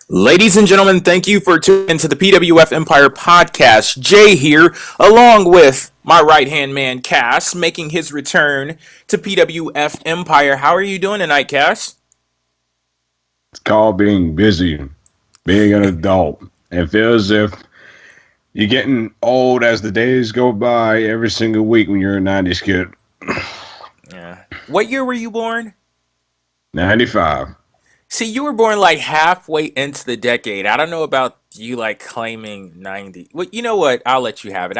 Ladies and gentlemen, thank you for tuning into the PWF Empire podcast. Jay here, along with my right-hand man, Cass, making his return to PWF Empire. How are you doing tonight, Cass? It's called being busy, being an adult. It feels as if you're getting old as the days go by every single week when you're a 90s kid. Yeah. What year were you born? 95. See, you were born like halfway into the decade. I don't know about you like claiming 90. Well, you know what? I'll let you have it.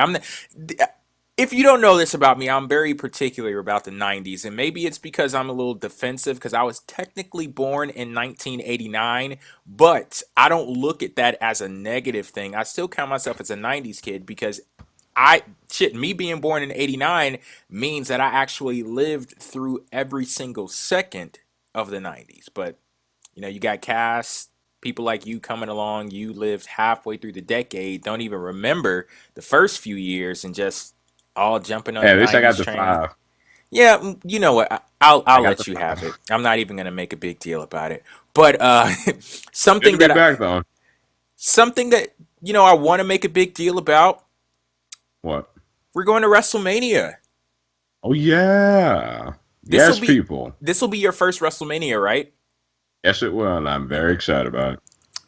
If you don't know this about me, I'm very particular about the 90s, and maybe it's because I'm a little defensive because I was technically born in 1989, but I don't look at that as a negative thing. I still count myself as a 90s kid because me being born in 89 means that I actually lived through every single second of the 90s. But you got Cass, people like you coming along. You lived halfway through the decade, don't even remember the first few years, and just all jumping on Yeah, the at least I got 90s the train. 5. Yeah, you know what? I'll I got the let you have 5. it. I'm not even gonna make a big deal about it. But Good to something be that I, back, though. something that I want to make a big deal about. What? We're going to WrestleMania. Oh, yeah. This will Yes, be people. this will be your first WrestleMania, right? Yes, it will, and I'm very excited about it.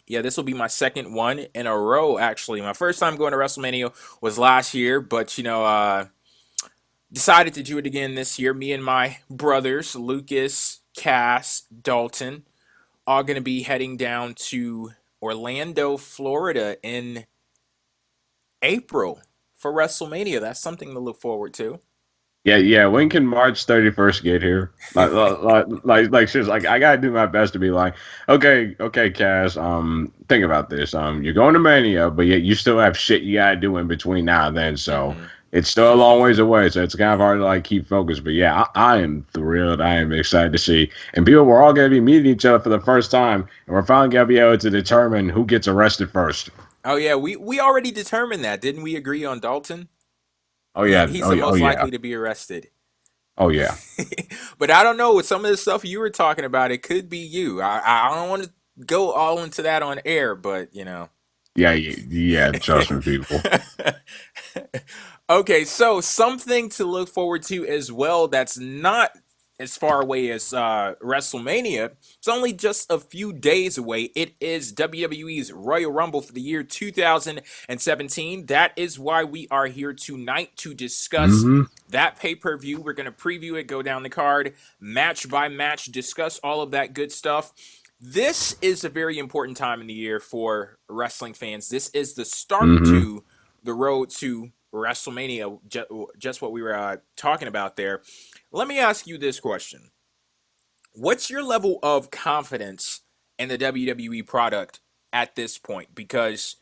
Yeah, this will be my second one in a row, actually. My first time going to WrestleMania was last year, but decided to do it again this year. Me and my brothers, Lucas, Cass, Dalton, are going to be heading down to Orlando, Florida in April for WrestleMania. That's something to look forward to. Yeah. When can March 31st get here? She's like, I gotta do my best to be like, okay, Cass. Think about this. You're going to Mania, but yet you still have shit you gotta do in between now and then. So Hmm. it's still a long ways away. So it's kind of hard to like keep focused. But yeah, I am thrilled. I am excited to see. And people, we're all gonna be meeting each other for the first time, and we're finally gonna be able to determine who gets arrested first. Oh yeah, we already determined that, didn't we? Agree on Dalton. Oh He yeah. he's Oh the yeah. Oh most yeah. likely to be arrested. Oh yeah. But I don't know, with some of the stuff you were talking about, it could be you. I don't want to go all into that on air, but Yeah. Trust me, people. Okay, so something to look forward to as well that's not as far away as WrestleMania. It's only just a few days away. It is WWE's Royal Rumble for the year 2017. That is why we are here tonight to discuss Hmm. that pay-per-view. We're going to preview it, go down the card, match by match, discuss all of that good stuff. This is a very important time in the year for wrestling fans. This is the start Hmm. to the road to WrestleMania, just what we were talking about there. Let me ask you this question. What's your level of confidence in the WWE product at this point? Because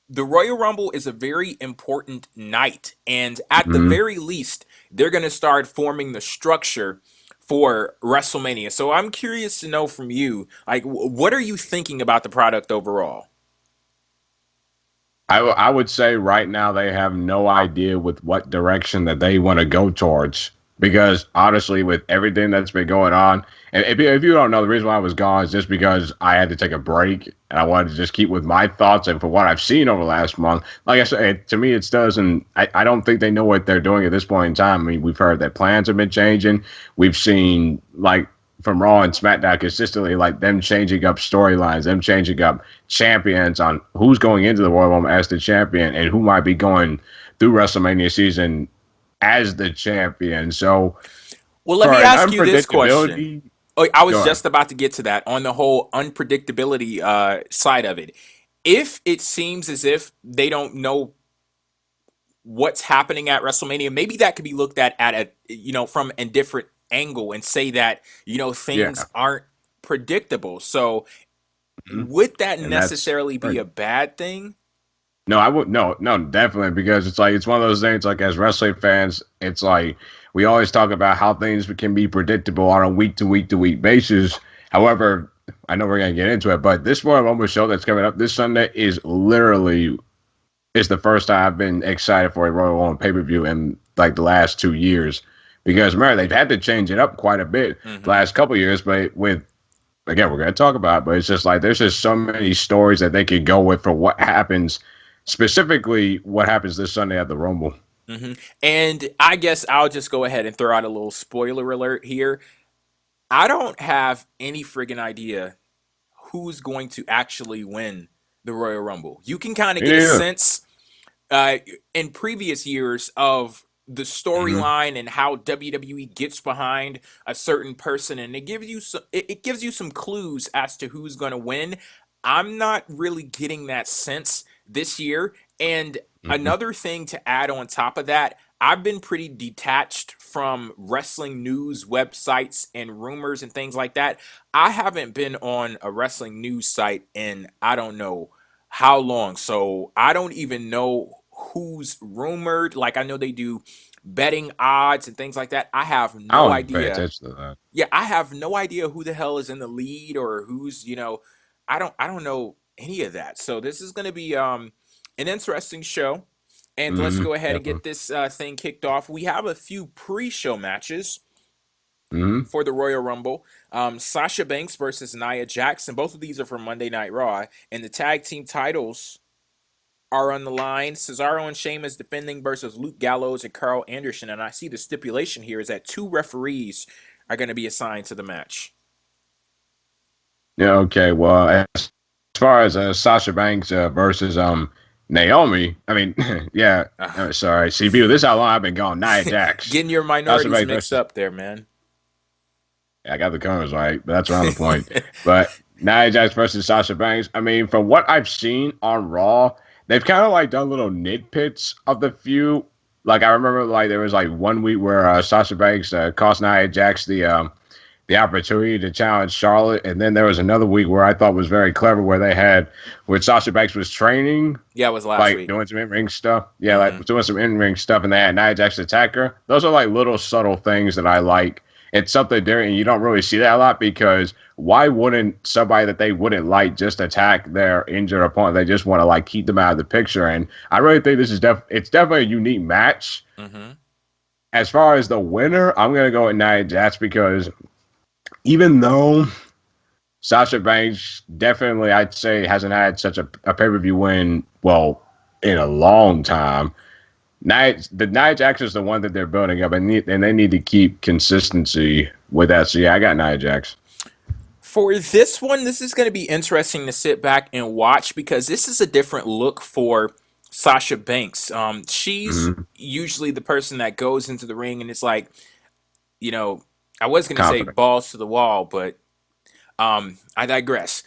the Royal Rumble is a very important night, and at the Hmm. very least, they're going to start forming the structure for WrestleMania. So I'm curious to know from you, like, what are you thinking about the product overall? I would say right now they have no idea with what direction that they want to go towards because honestly, with everything that's been going on, and if you don't know, the reason why I was gone is just because I had to take a break and I wanted to just keep with my thoughts and for what I've seen over the last month. Like I said, to me, it doesn't. I don't think they know what they're doing at this point in time. I mean, we've heard that plans have been changing. We've seen like from Raw and SmackDown consistently, like them changing up storylines, them changing up champions on who's going into the Royal Rumble as the champion and who might be going through WrestleMania season as the champion. So Well, let for me an ask you this question. unpredictability, Oh, I was go ahead. just about to get to that on the whole unpredictability side of it. If it seems as if they don't know what's happening at WrestleMania, maybe that could be looked at a from a different angle and say that things Yeah. aren't predictable. So Mhm. would that And that's necessarily be great. a bad thing? No, I would no, definitely because it's like it's one of those things. Like as wrestling fans, it's like we always talk about how things can be predictable on a week to week to week basis. However, I know we're gonna get into it, but this Royal Rumble show that's coming up this Sunday is literally is the first time I've been excited for a Royal Rumble pay per view in like the last 2 years because remember they've had to change it up quite a bit the Hmm. last couple of years, but with again, we're going to talk about it, but it's just like there's just so many stories that they could go with for what happens, specifically what happens this Sunday at the Rumble. And I guess I'll just go ahead and throw out a little spoiler alert here. I don't have any friggin' idea who's going to actually win the Royal Rumble. You can kind of Me get a neither. sense in previous years of the Hmm. storyline and how WWE gets behind a certain person, and it gives you some clues as to who's going to win. I'm not really getting that sense this year. And Hmm. another thing to add on top of that, I've been pretty detached from wrestling news websites and rumors and things like that. I haven't been on a wrestling news site in I don't know how long. So I don't even know who's rumored. Like I know they do betting odds and things like that. I have I no don't pay idea. attention to that. Yeah, I have no idea who the hell is in the lead or who's, I don't know any of that. So this is going to be an interesting show. And let's Hmm. go ahead and Definitely. get this thing kicked off. We have a few pre-show matches Hmm. for the Royal Rumble. Sasha Banks versus Nia Jax. Both of these are from Monday Night Raw. And the tag team titles are on the line. Cesaro and Sheamus defending versus Luke Gallows and Karl Anderson. And I see the stipulation here is that two referees are going to be assigned to the match. Yeah. Okay. Well, as far as Sasha Banks versus Naomi, I mean, yeah. Uh, Sorry, CB. This is how long I've been gone. Nia Jax, Getting your Sasha minorities Banks mixed versus. up there, man. Yeah, I got the colors right, but that's around the point. But Nia Jax versus Sasha Banks. I mean, from what I've seen on Raw, they've kind of like done little nitpicks of the feud. Like I remember, like there was like one week where Sasha Banks cost Nia Jax the opportunity to challenge Charlotte. And then there was another week where I thought was very clever where they had where Sasha Banks was training, Yeah, it was last like week. doing some in-ring stuff. Yeah, like Hmm. doing some in-ring stuff and they had Nia Jax attack her. Those are like little subtle things that I like. It's something there and you don't really see that a lot because why wouldn't somebody that they wouldn't like just attack their injured opponent? They just want to like keep them out of the picture. And I really think this is it's definitely a unique match. Hmm. As far as the winner, I'm gonna go with Nia Jax because even though Sasha Banks definitely, I'd say, hasn't had such a pay per view win, well, in a long time. The Nia Jax is the one that they're building up, and they need to keep consistency with that. So, yeah, I got Nia Jax. For this one, this is going to be interesting to sit back and watch because this is a different look for Sasha Banks. She's Mm-hmm. usually the person that goes into the ring and it's like, you know, I was going to say Confident. balls to the wall, but I digress.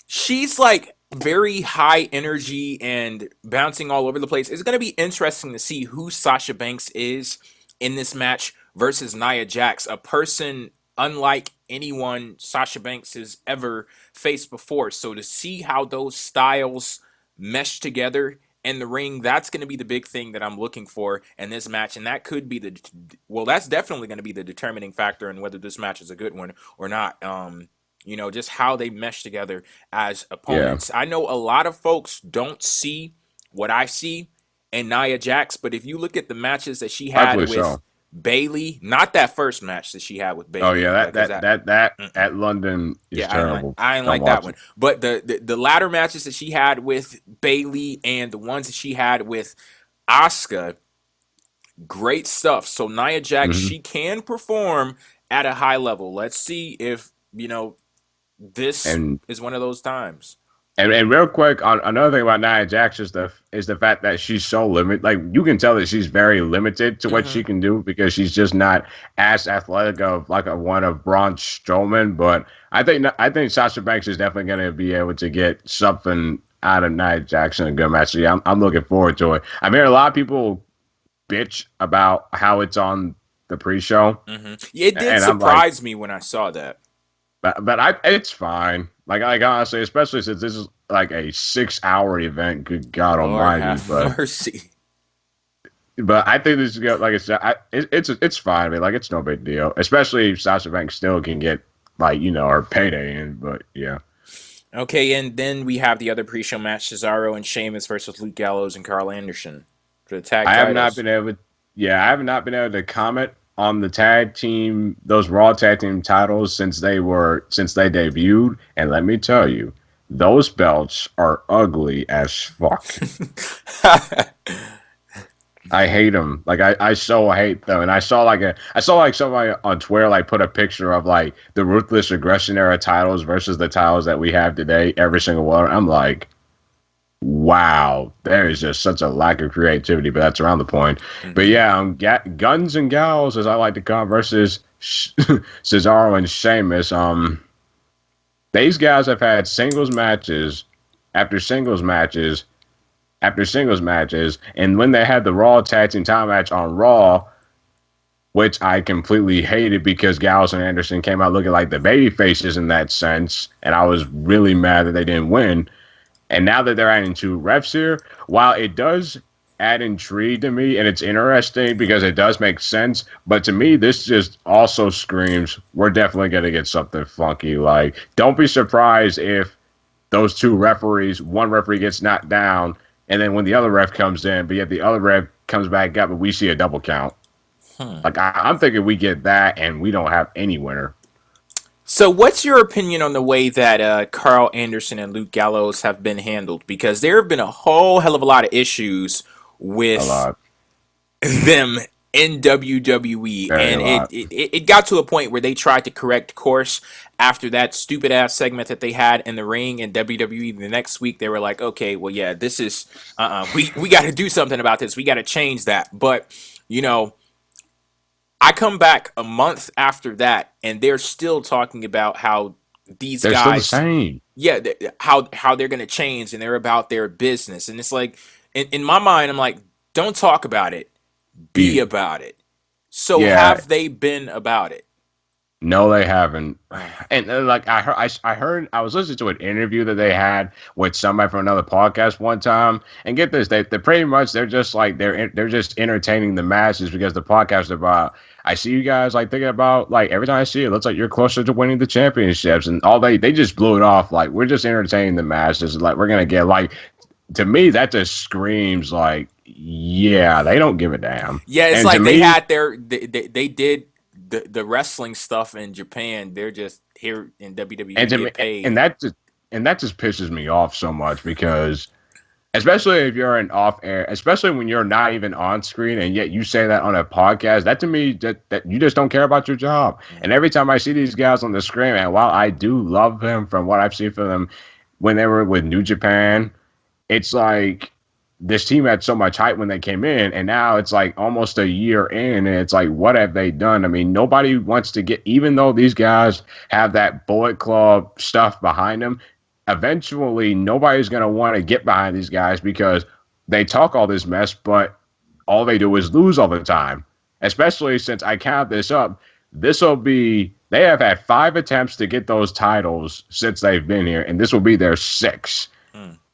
She's like very high energy and bouncing all over the place. It's going to be interesting to see who Sasha Banks is in this match versus Nia Jax, a person unlike anyone Sasha Banks has ever faced before. So to see how those styles mesh together in the ring, that's going to be the big thing that I'm looking for in this match. And that could be that's definitely going to be the determining factor in whether this match is a good one or not. Just how they mesh together as Yeah, opponents. I know a lot of folks don't see what I see in Nia Jax, but if you look at the matches that she had rightfully with so. Bayley, not that first match that she had with Oh yeah, Bayley, that because that that, that that mm-mm. at London is Yeah, I didn't like terrible. I didn't Don't like that watch one. it. But the latter matches that she had with Bayley and the ones that she had with Asuka, great stuff. So Nia Jax, Hmm. she can perform at a high level. Let's see if this And is one of those times. And real quick, on another thing about Nia Jax is the fact that she's so limited. Like you can tell that she's very limited to what she Hmm. can do because she's just not as athletic of like a one of Braun Strowman. But I think Sasha Banks is definitely going to be able to get something out of Nia Jax in a good match. So yeah, I'm looking forward to it. I mean, a lot of people bitch about how it's on the pre-show, It did and I'm like, surprise me when I saw that. but it's fine. Like honestly, especially since this is like a 6 hour event. Good God Lord Almighty! have mercy. But I think this is good. Like I said, it's fine. I mean, like it's no big deal. Especially if Sasha Banks still can get like her payday in. But yeah, Okay, and then we have the other pre-show match: Cesaro and Sheamus versus Luke Gallows and Karl Anderson for the tag I have not titles. been able. Yeah, I have not been able to comment on the tag team, those Raw tag team titles since they debuted, and let me tell you, those belts are ugly as fuck. I hate them. Like I so hate them. And I saw like somebody on Twitter like put a picture of like the Ruthless Aggression era titles versus the titles that we have today. Every single one. I'm like, wow, there is just such a lack of creativity. But that's around the point. Mm-hmm. But yeah, Guns and Gallows, as I like to call them, versus Cesaro and Sheamus. These guys have had singles matches after singles matches after singles matches, and when they had the Raw Tag Team Title match on Raw, which I completely hated because Gallows and Anderson came out looking like the baby faces in that sense, and I was really mad that they didn't win. And now that they're adding two refs here, while it does add intrigue to me, and it's interesting because it does make sense, but to me, this just also screams, we're definitely going to get something funky. Like, don't be surprised if those two referees, one referee gets knocked down, and then when the other ref comes in, but yet the other ref comes back up, and we see a double count. Like, I'm thinking we get that, and we don't have any winner. So what's your opinion on the way that Karl Anderson and Luke Gallows have been handled? Because there have been a whole hell of a lot of issues with them in WWE, and it got to a point where they tried to correct course after that stupid ass segment that they had in the ring in WWE. The next week they were like, okay, well, yeah, this is we got to do something about this. We got to change that. But you know, I come back a month after that, and they're still talking about how these They're guys, still the same. yeah, how they're gonna change, and they're about their business. And it's like, in my mind, I'm like, don't talk about it, be about it. So have they been about it? No, they haven't. And like I heard, I was listening to an interview that they had with somebody from another podcast one time. And get this, they pretty much they're just like they're just entertaining the masses because the podcast is about. I see you guys like thinking about like every time I see it, it looks like you're closer to winning the championships, and all they just blew it off like we're just entertaining the masses. Like we're gonna get like, to me that just screams like, yeah, they don't give a damn. Yeah, it's and like they had they did the wrestling stuff in Japan. They're just here in WWE and to to me, get paid. and that just pisses me off so much because especially if you're an off air, especially when you're not even on screen and yet you say that on a podcast, that to me that you just don't care about your job. And every time I see these guys on the screen, and while I do love them from what I've seen from them when they were with New Japan, it's like this team had so much hype when they came in, and now it's like almost a year in, and it's like, what have they done? I mean, nobody wants to get, even though these guys have that Bullet Club stuff behind them, eventually nobody's going to want to get behind these guys because they talk all this mess, but all they do is lose all the time. Especially since I count this up, they have had 5 attempts to get those titles since they've been here, and this will be their 6th.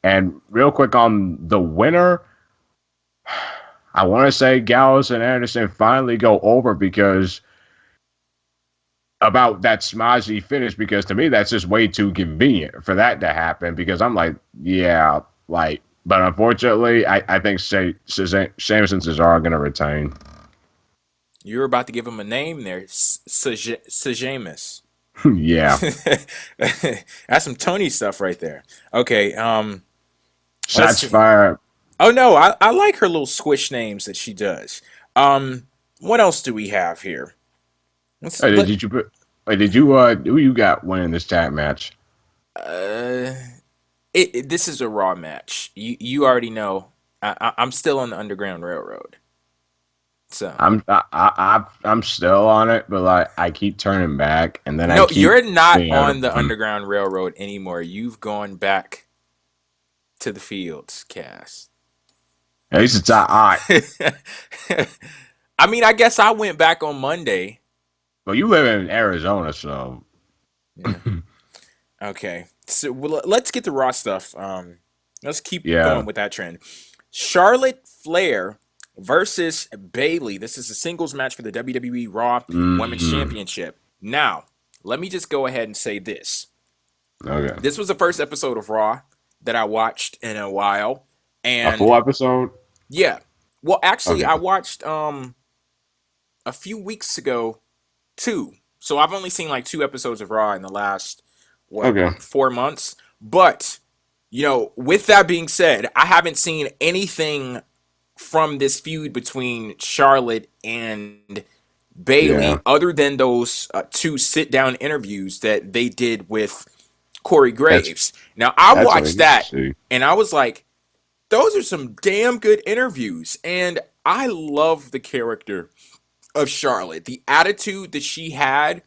And real quick on the winner, I want to say Gallows and Anderson finally go over because about that smazzy finish, because to me that's just way too convenient for that to happen, because I'm like, yeah, like, but unfortunately I think Sheamus and Cesaro are going to retain. You're about to give him a name there, Sheamus. Yeah. That's some Tony stuff right there. Okay, Shots fired. Oh no, I like her little squish names that she does. What else do we have here? Who you got winning this tag match? This is a Raw match. You already know. I'm still on the Underground Railroad. So I'm still on it, but like I keep turning back, and then no, you're not on the Underground Railroad anymore. You've gone back to the Fields, Cass. At least it's all right. I mean, I guess I went back on Monday. Well, you live in Arizona, so yeah. Okay. So let's get the Raw stuff. Let's keep going with that trend. Charlotte Flair versus Bayley. This is a singles match for the WWE Raw Women's Championship. Now, let me just go ahead and say this. Okay. This was the first episode of Raw that I watched in a while. And a full episode? Yeah. Well, actually, okay. I watched a few weeks ago too. So I've only seen like 2 episodes of Raw in the last what Okay. 4 months. But with that being said, I haven't seen anything from this feud between Charlotte and Bayley Yeah. other than those two sit down interviews that they did with Corey That's Graves. Now I that's what I watched need to that see. and I was like, those are some damn good interviews. And I love the character of Charlotte, the attitude that she had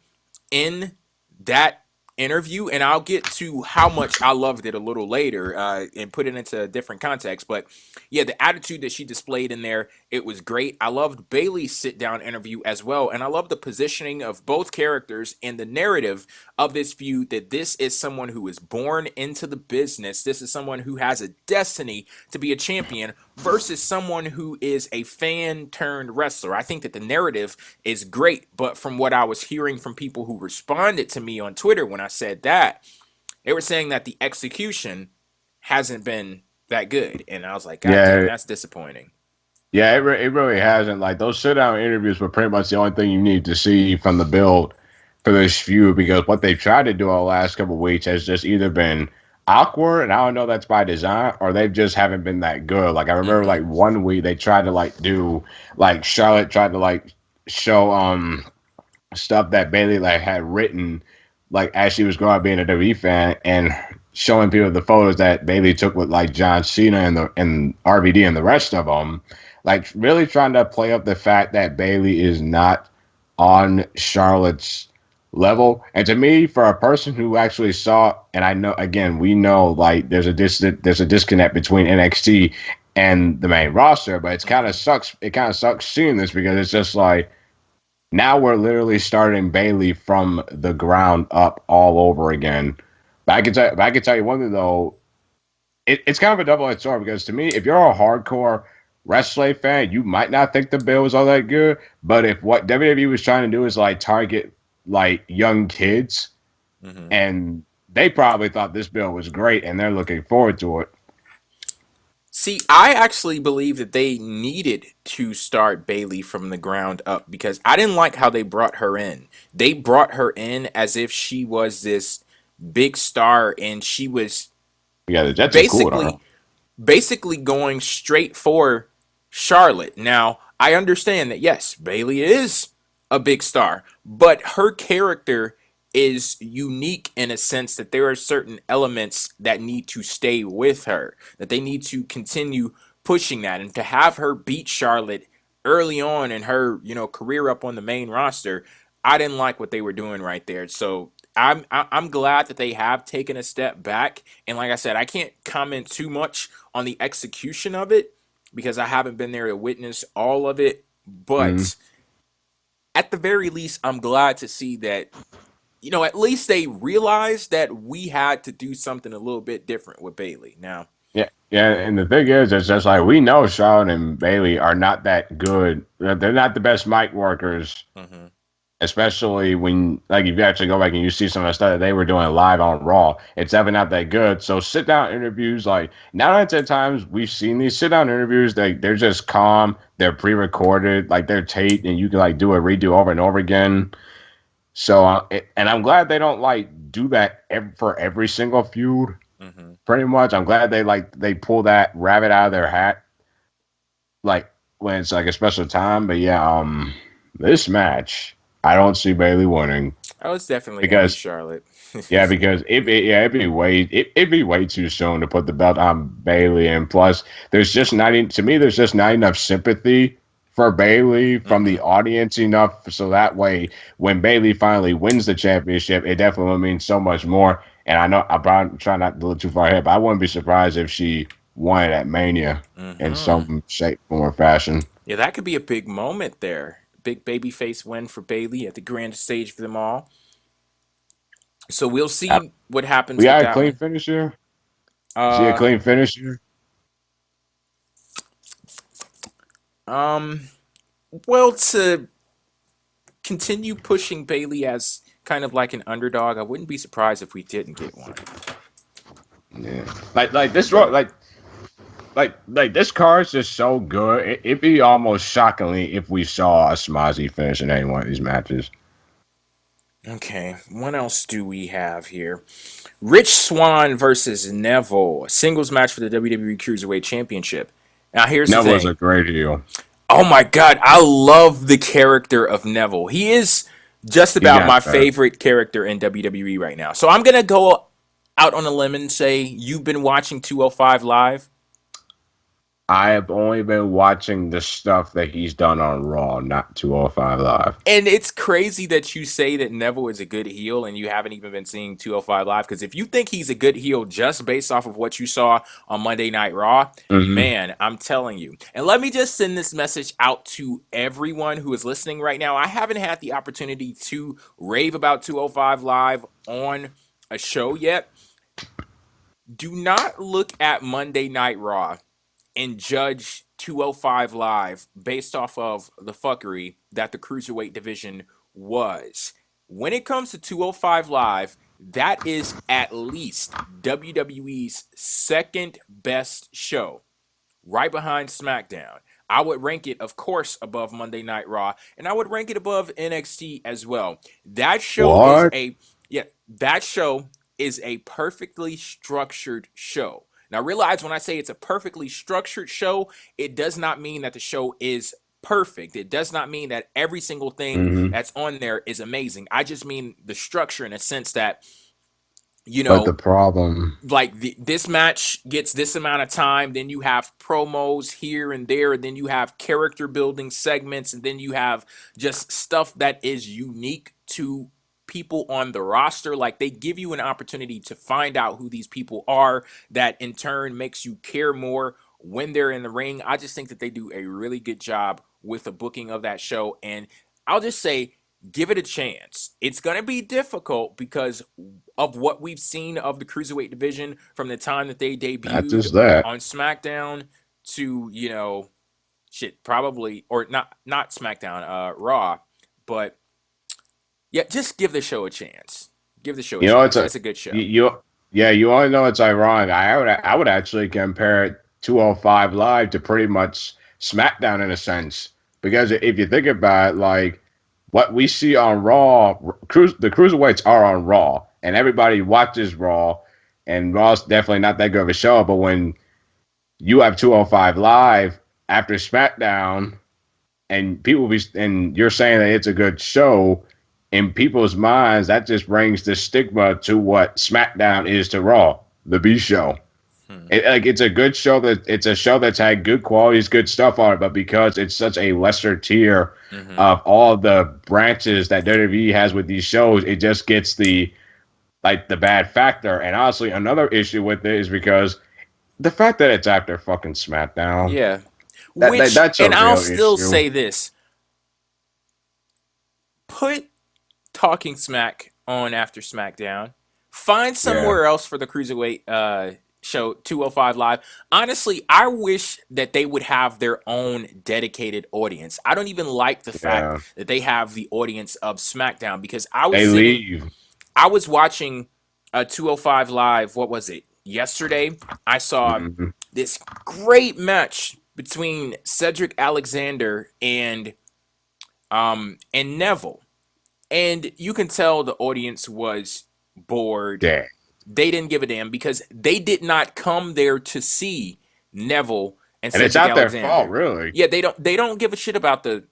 in that interview, and I'll get to how much I loved it a little later and put it into a different context. But yeah, the attitude that she displayed in there, it was great. I loved Bayley's sit down interview as well, and I love the positioning of both characters and the narrative of this feud that this is someone who is born into the business. This is someone who has a destiny to be a champion versus someone who is a fan turned wrestler. I think that the narrative is great, but from what I was hearing from people who responded to me on Twitter when I said that, they were saying that the execution hasn't been that good. And I was like, God damn, Yeah, that's disappointing. yeah, it really hasn't. Like those sit down interviews were pretty much the only thing you need to see from the build for this feud because what they've tried to do over the last couple of weeks has just either been awkward, and I don't know if that's by design, or they just haven't been that good. Like I remember Mm-hmm. like one week they tried to like do like Charlotte tried to like show stuff that Bayley like had written like as she was growing up being a WWE fan and showing people the photos that Bayley took with like John Cena and RVD and the rest of them, like really trying to play up the fact that Bayley is not on Charlotte's level. And to me, for a person who actually saw, and I know again, we know like there's a disconnect between NXT and the main roster, but it's kind of Mm-hmm. sucks. It kind of sucks seeing this because it's just like now we're literally starting Bayley from the ground up all over again. But I can tell you one thing though, it's kind of a double-edged sword because to me, if you're a hardcore wrestling fan, you might not think the bill was all that good. But if what WWE was trying to do is like target like young kids, Mm-hmm. and they probably thought this bill was great, and they're looking forward to it. See, I actually believe that they needed to start Bayley from the ground up because I didn't like how they brought her in. They brought her in as if she was this big star and she was Yeah, the Jets are cool with her. basically basically going straight for Charlotte. Now, I understand that yes, Bayley is a big star, but her character is unique in a sense that there are certain elements that need to stay with her, that they need to continue pushing that, and to have her beat Charlotte early on in her, career up on the main roster, I didn't like what they were doing right there. So I'm glad that they have taken a step back. And like I said, I can't comment too much on the execution of it because I haven't been there to witness all of it. Mm. But at the very least, I'm glad to see that, at least they realized that we had to do something a little bit different with Bayley. Now, Yeah, yeah, and the thing is, it's just like we know Charlotte and Bayley are not that good. They're not the best mic workers, mm-hmm, especially when like if you actually go back and you see some of the stuff that they were doing live on Raw, it's definitely not that good. So sit down interviews, like 9 out of 10 times we've seen these sit down interviews, they're just calm, they're pre-recorded, like they're taped, and you can like do a redo over and over again. So and I'm glad they don't like do that for every single feud. mm-hmm. Pretty much, I'm glad they pull that rabbit out of their hat, like when it's like a special time. But yeah, this match, I don't see Bayley winning Oh, it's definitely gonna be because Charlotte. yeah, because it'd be way too soon to put the belt on Bayley, and plus there's just not to me there's just not enough sympathy for Bayley from mm-hmm. the audience enough so that way when Bayley finally wins the championship, it definitely will mean so much more. And I know I'm probably trying not to look too far ahead, but I wouldn't be surprised if she won it at Mania in Mm-hmm. some shape, form, or fashion. Yeah, that could be a big moment there. Big babyface win for Bayley at the grandest stage for them all. So we'll I, see what happens we with got a that clean one. finish here. See a Uh, clean finish here. um, well, to continue pushing Bayley as kind of like an underdog, I wouldn't be surprised if we didn't get one. Yeah, like this, But like this card's just so good. It'd be almost shockingly if we saw a Smozzy finish in any one of these matches. Okay, what else do we have here? Rich Swann versus Neville, a singles match for the WWE Cruiserweight Championship. Now, here's the Neville's thing. a great heel. Oh my God, I love the character of Neville. He is just He about got my that. favorite character in WWE right now. So I'm gonna go out on a limb and say you've been watching 205 Live. I have only been watching the stuff that he's done on Raw, not 205 Live. And it's crazy that you say that Neville is a good heel and you haven't even been seeing 205 Live. Because if you think he's a good heel just based off of what you saw on Monday Night Raw, Mm-hmm. man, I'm telling you. And let me just send this message out to everyone who is listening right now. I haven't had the opportunity to rave about 205 Live on a show yet. Do not look at Monday Night Raw and judge 205 Live based off of the fuckery that the Cruiserweight division was. When it comes to 205 Live, that is at least WWE's second best show, right behind SmackDown. I would rank it, of course, above Monday Night Raw, and I would rank it above NXT as well. That show is What? that show is a perfectly structured show. Now realize when I say it's a perfectly structured show, it does not mean that the show is perfect. It does not mean that every single thing Mm-hmm. that's on there is amazing. I just mean the structure in a sense that, you But the know, problem, like this match gets this amount of time, then you have promos here and there, and then you have character building segments, and then you have just stuff that is unique to people on the roster. Like they give you an opportunity to find out who these people are, that in turn makes you care more when they're in the ring. I just think that they do a really good job with the booking of that show, and I'll just say give it a chance. It's going to be difficult because of what we've seen of the Cruiserweight division from the time that they not debuted just that. on SmackDown to, shit, probably, or not SmackDown, Raw. But yeah, just give the show a chance. Give the show a You know, it's chance. a It's a good show. you yeah, you all know it's ironic. I would actually compare 205 Live to pretty much SmackDown in a sense because if you think about it, like what we see on Raw, the cruiserweights are on Raw, and everybody watches Raw, and Raw's definitely not that good of a show. But when you have 205 Live after SmackDown, and and you're saying that it's a good show in people's minds, that just brings the stigma to what SmackDown is to Raw, the B show. Hmm. It's a good show it's a show that's had good qualities, good stuff on it, but because it's such a lesser tier Mm-hmm. of all the branches that WWE has with these shows, it just gets the bad factor. And honestly, another issue with it is because the fact that it's after fucking SmackDown, Yeah. Which, that's a and I'll real still issue. say this: put Talking Smack on after SmackDown. Find Yeah, somewhere else for the Cruiserweight show 205 Live. Honestly, I wish that they would have their own dedicated audience. I don't even like the fact yeah. that they have the audience of SmackDown because They leave. I was watching 205 Live, what was it? Yesterday, I saw Mhm. this great match between Cedric Alexander and Neville. And you can tell the audience was bored. Yeah. They didn't give a damn because they did not come there to see Neville and And it's Cedric not their fault, Alexander. really. Yeah, they don't give a shit about the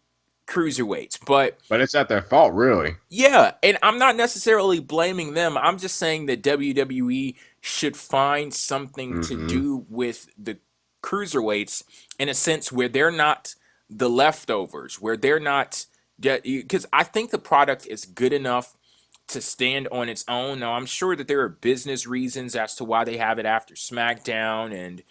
cruiserweights, but But it's not their fault, really. yeah, and I'm not necessarily blaming them. I'm just saying that WWE should find something to Hmm. do with the cruiserweights in a sense where they're not the leftovers, where they're not, because I think the product is good enough to stand on its own. Now, I'm sure that there are business reasons as to why they have it after SmackDown and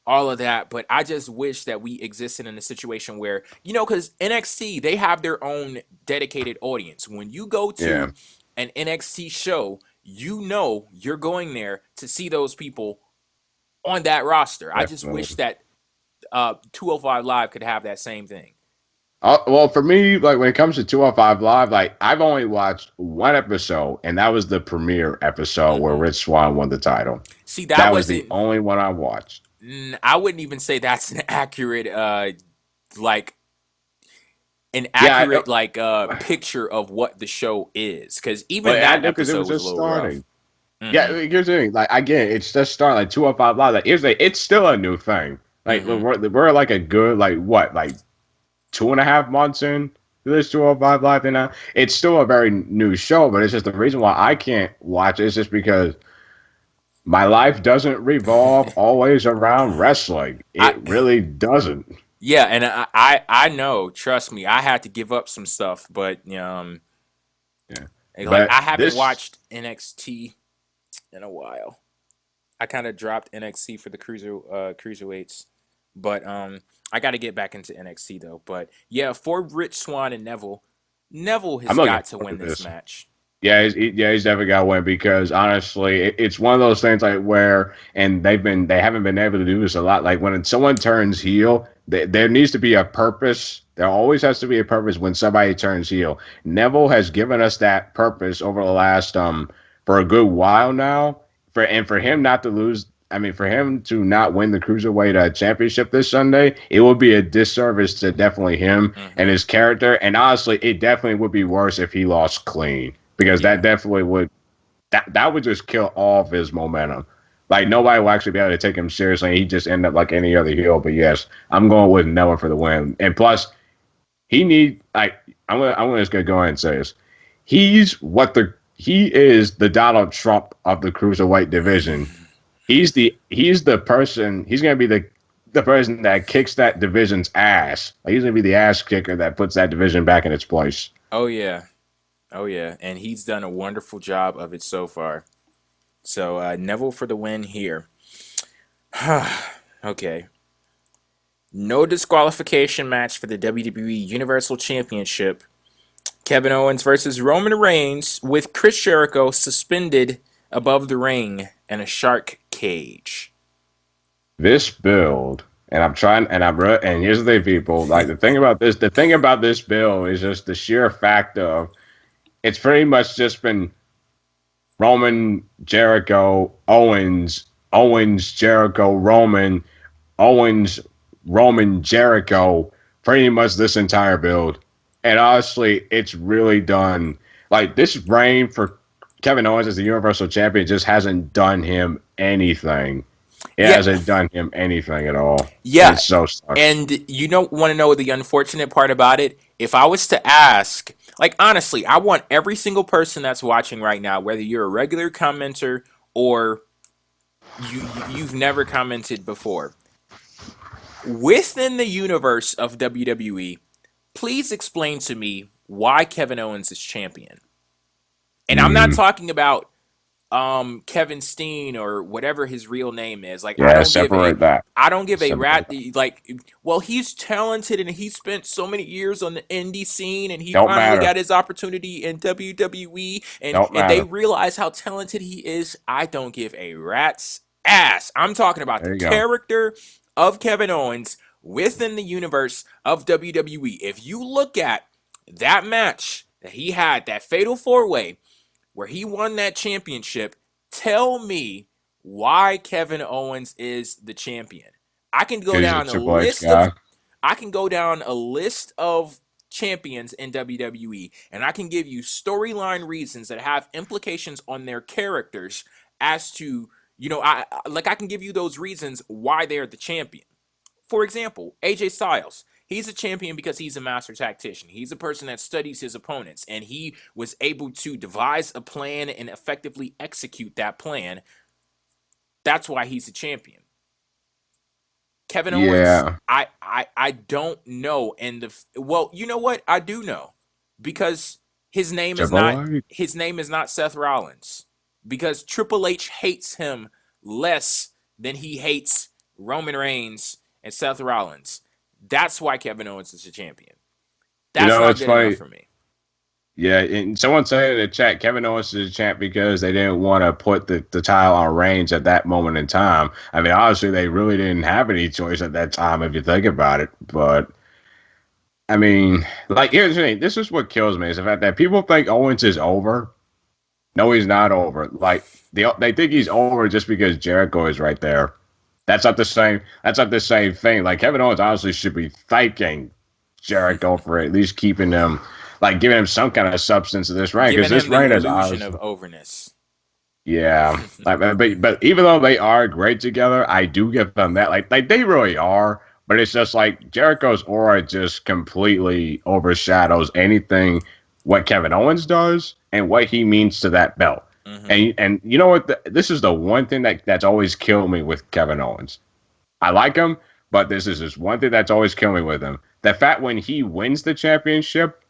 all of that, but I just wish that we existed in a situation where, because NXT, they have their own dedicated audience. When you go Yeah, to an NXT show, you're going there to see those people on that roster. I just wish definitely. that 205 Live could have that same thing. Well, for me, like when it comes to 205 Live, like I've only watched one episode, and that was the premiere episode where Hmm. Rich Swann won the title. See, That was the only one I watched. I wouldn't even say that's an accurate like an Yeah, accurate picture of what the show is, because even but I that know because it episode was was a just little rough. starting. Yeah, Hmm. here's the thing. Like again, it's just starting like 205 Live. Like it's still a new thing. Like Hmm. we're like a good like what like 2.5 months in to this 205 Live thing now. It's still a very new show, but it's just the reason why I can't watch it is just because my life doesn't revolve always around wrestling. I It really doesn't. Yeah, and I know. Trust me, I had to give up some stuff, but Yeah. like But I haven't this watched NXT in a while. I kind of dropped NXT for the cruiserweights, but I got to get back into NXT though. But yeah, for Rich Swann and Neville, Neville I'm has looking got to forward win to this this. match. Yeah, he's definitely got to win because honestly, it's one of those things like where and they haven't been able to do this a lot. Like when someone turns heel, there needs to be a purpose. There always has to be a purpose when somebody turns heel. Neville has given us that purpose over the last for a good while now. For him not to lose, I mean, for him to not win the cruiserweight championship this Sunday, it would be a disservice to definitely him and Hmm. his character. And honestly, it definitely would be worse if he lost clean because that Yeah. definitely would that would just kill all of his momentum. Like nobody will actually be able to take him seriously. He just end up like any other heel. But yes, I'm going with Neville for the win. And plus, he need like I'm just gonna go ahead and say this. He is the Donald Trump of the cruiserweight division. He's the person. He's gonna be the person that kicks that division's ass. Like, he's gonna be the ass kicker that puts that division back in its place. Oh yeah. Oh yeah. And he's done a wonderful job of it so far. So Neville for the win here. Okay. No disqualification match for the WWE Universal Championship. Kevin Owens versus Roman Reigns with Chris Jericho suspended above the ring in a shark cage. This build, and I'm trying, and and here's the thing, people. Like the thing about this build is just the sheer fact of it's pretty much just been Roman, Jericho, Owens, Jericho, Owens, Roman, Jericho, pretty much this entire build. And honestly, it's really done. Like this reign for Kevin Owens as the Universal Champion just hasn't done him anything. It Yeah, hasn't done him anything at all. And yeah. it so sucks. And you don't want to know the unfortunate part about it? If I was to ask, like honestly, I want every single person that's watching right now, whether you're a regular commenter or you've never commented before, within the universe of WWE, please explain to me why Kevin Owens is champion. And I'm not Mm, talking about Kevin Steen or whatever his real name is. Like yeah, separate that. I don't give a Separate rat that. like well he's talented and he spent so many years on the indie scene and he Don't finally got matter. his opportunity in WWE Don't and they matter. realize how talented he is. I don't give a rat's ass. I'm talking about the There you go. character of Kevin Owens within the universe of WWE. If you look at that match that he had, that fatal four-way where he won that championship, tell me why Kevin Owens is the champion. I can go Because he's a down a Triple H list of guy. I can go down a list of champions in WWE and I can give you storyline reasons that have implications on their characters as to, I can give you those reasons why they're the champion. For example, AJ Styles. He's a champion because he's a master tactician. He's a person that studies his opponents, and he was able to devise a plan and effectively execute that plan. That's why he's a champion. Kevin Owens, Yeah. I don't know. And well, you know what? I do know because his name is Triple not H. Seth Rollins. Because Triple H hates him less than he hates Roman Reigns and Seth Rollins. That's why Kevin Owens is a champion. You That's know, not it's good enough funny. for me. Yeah, and someone said in the chat, Kevin Owens is a champ because they didn't want to put the title on Reigns at that moment in time. I mean, honestly, they really didn't have any choice at that time if you think about it. But I mean, like here's the thing: this is what kills me is the fact that people think Owens is over. No, he's not over. Like they think he's over just because Jericho is right there. That's not the same. That's not the same thing. Like Kevin Owens honestly should be thanking Jericho for at least keeping him, like giving him some kind of substance to this reign, because Giving this him the reign is illusion of honestly, overness. yeah. Like, but even though they are great together, I do give them that. Like they really are. But it's just like Jericho's aura just completely overshadows anything what Kevin Owens does and what he means to that belt. Hmm. And you know what? This is the one thing that's always killed me with Kevin Owens. I like him, but this is just one thing that's always killed me with him. The fact when he wins the championship,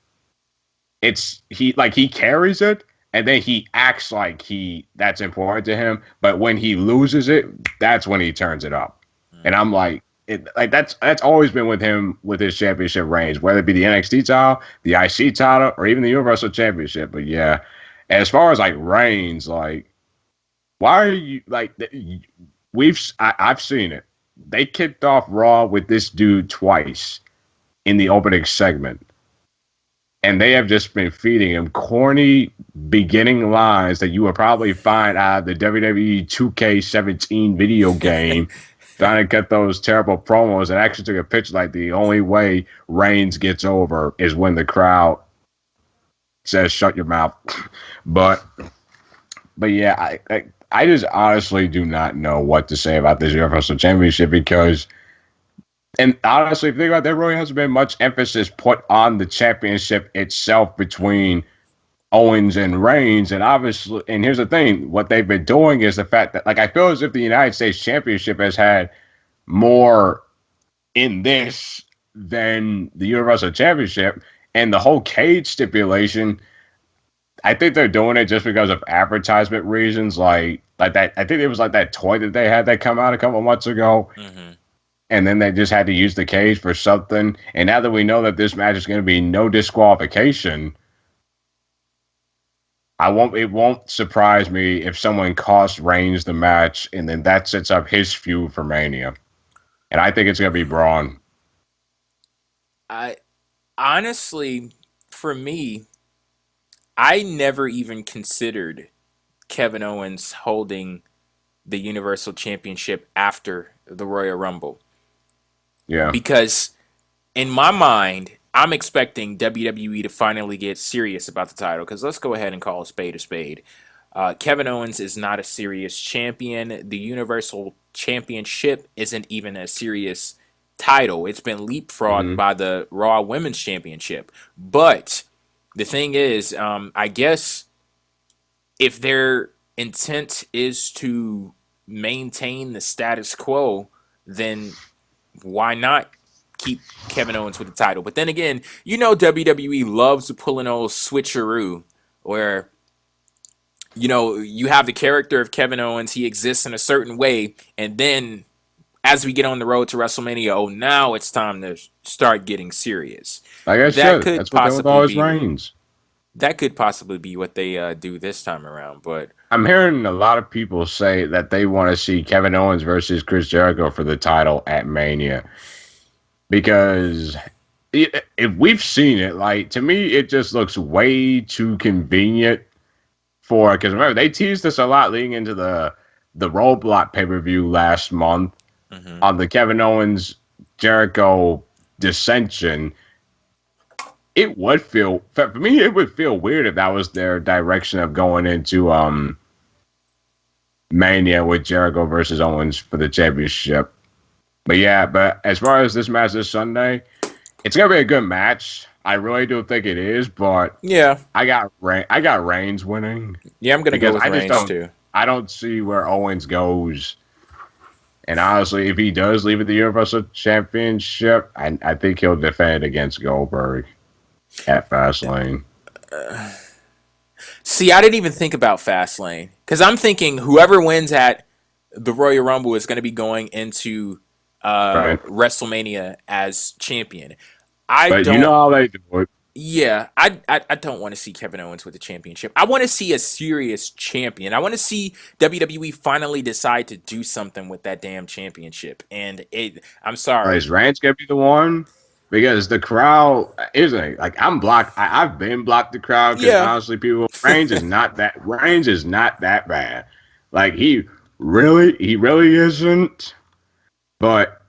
it's he carries it and then he acts like he that's important to him. But when he loses it, that's when he turns it up. And I'm like, that's always been with him with his championship reigns, whether it be the NXT title, the IC title, or even the Universal Championship. But yeah, as far as like reigns, like why are you like I've seen it. They kicked off Raw with this dude twice in the opening segment. And they have just been feeding him corny beginning lines that you would probably find out of the WWE 2K17 video game, trying to cut those terrible promos, and actually took a picture like the only way Reigns gets over is when the crowd says "shut your mouth." but but yeah, I just honestly do not know what to say about this Universal Championship because. And honestly, if you think about it, there really hasn't been much emphasis put on the championship itself between Owens and Reigns. And obviously, and here's the thing, what they've been doing is the fact that, like, I feel as if the United States Championship has had more in this than the Universal Championship. And the whole cage stipulation, I think they're doing it just because of advertisement reasons. Like that, I think it was like that toy that they had that come out a couple months ago. Hmm. And then they just had to use the cage for something. And now that we know that this match is going to be no disqualification, it won't surprise me if someone costs Reigns the match and then that sets up his feud for Mania. And I think it's going to be Braun. I honestly, for me, I never even considered Kevin Owens holding the Universal Championship after the Royal Rumble Yeah. because in my mind, I'm expecting WWE to finally get serious about the title. Because let's go ahead and call a spade a spade. Kevin Owens is not a serious champion. The Universal Championship isn't even a serious title. It's been leapfrogged Mm-hmm. by the Raw Women's Championship. But the thing is, I guess if their intent is to maintain the status quo, then why not keep Kevin Owens with the title? But then again, WWE loves to pull an old switcheroo where you have the character of Kevin Owens, he exists in a certain way, and then as we get on the road to WrestleMania, oh, now it's time to start getting serious. Like I That said, could that's what they with possibly all his be Reigns. what they do this time around. But I'm hearing a lot of people say that they want to see Kevin Owens versus Chris Jericho for the title at Mania. Because if we've seen it, like to me, it just looks way too convenient for. Because remember, they teased us a lot leading into the Roadblock pay per view last month mhm. on the Kevin Owens Jericho dissension. It would feel for me. It would feel weird if that was their direction of going into Mania with Jericho versus Owens for the championship. But yeah, but as far as this match this Sunday, it's gonna be a good match. I really do think it is, but Yeah, I got Reigns winning yeah, I'm gonna go because with I just Reigns too. I don't see where Owens goes. And honestly, if he does leave at the Universal Championship, I think he'll defend it against Goldberg at Fastlane. See, I didn't even think about Fastlane because I'm thinking whoever wins at the Royal Rumble is going to be going into Right. WrestleMania as champion. I But you know don't. how they do it. Yeah, I don't want to see Kevin Owens with the championship. I want to see a serious champion. I want to see WWE finally decide to do something with that damn championship. And I'm Is sorry. Reigns gonna be the one? Because the crowd isn't like I'm blocked. I've been blocked the crowd because Yeah, honestly, people Reigns is not that bad. Like he really isn't. But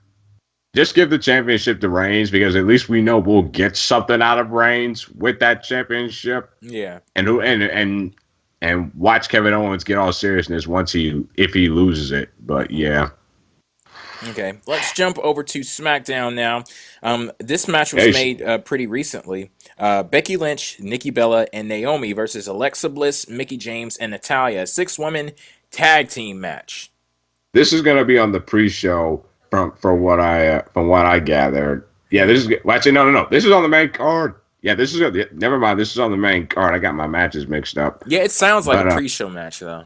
just give the championship to Reigns because at least we know we'll get something out of Reigns with that championship. Yeah. And watch Kevin Owens get all seriousness if he loses it. But yeah. Okay, let's jump over to SmackDown now. This match was Hey, made pretty recently. Becky Lynch, Nikki Bella, and Naomi versus Alexa Bliss, Mickie James, and Natalya. 6-woman tag team match. this is gonna be on the pre-show from what I gathered. Yeah, this is well, actually no. This is on the main card. Yeah, this is never mind. This is on the main card. I got my matches mixed up. Yeah, it sounds like a But pre-show match though.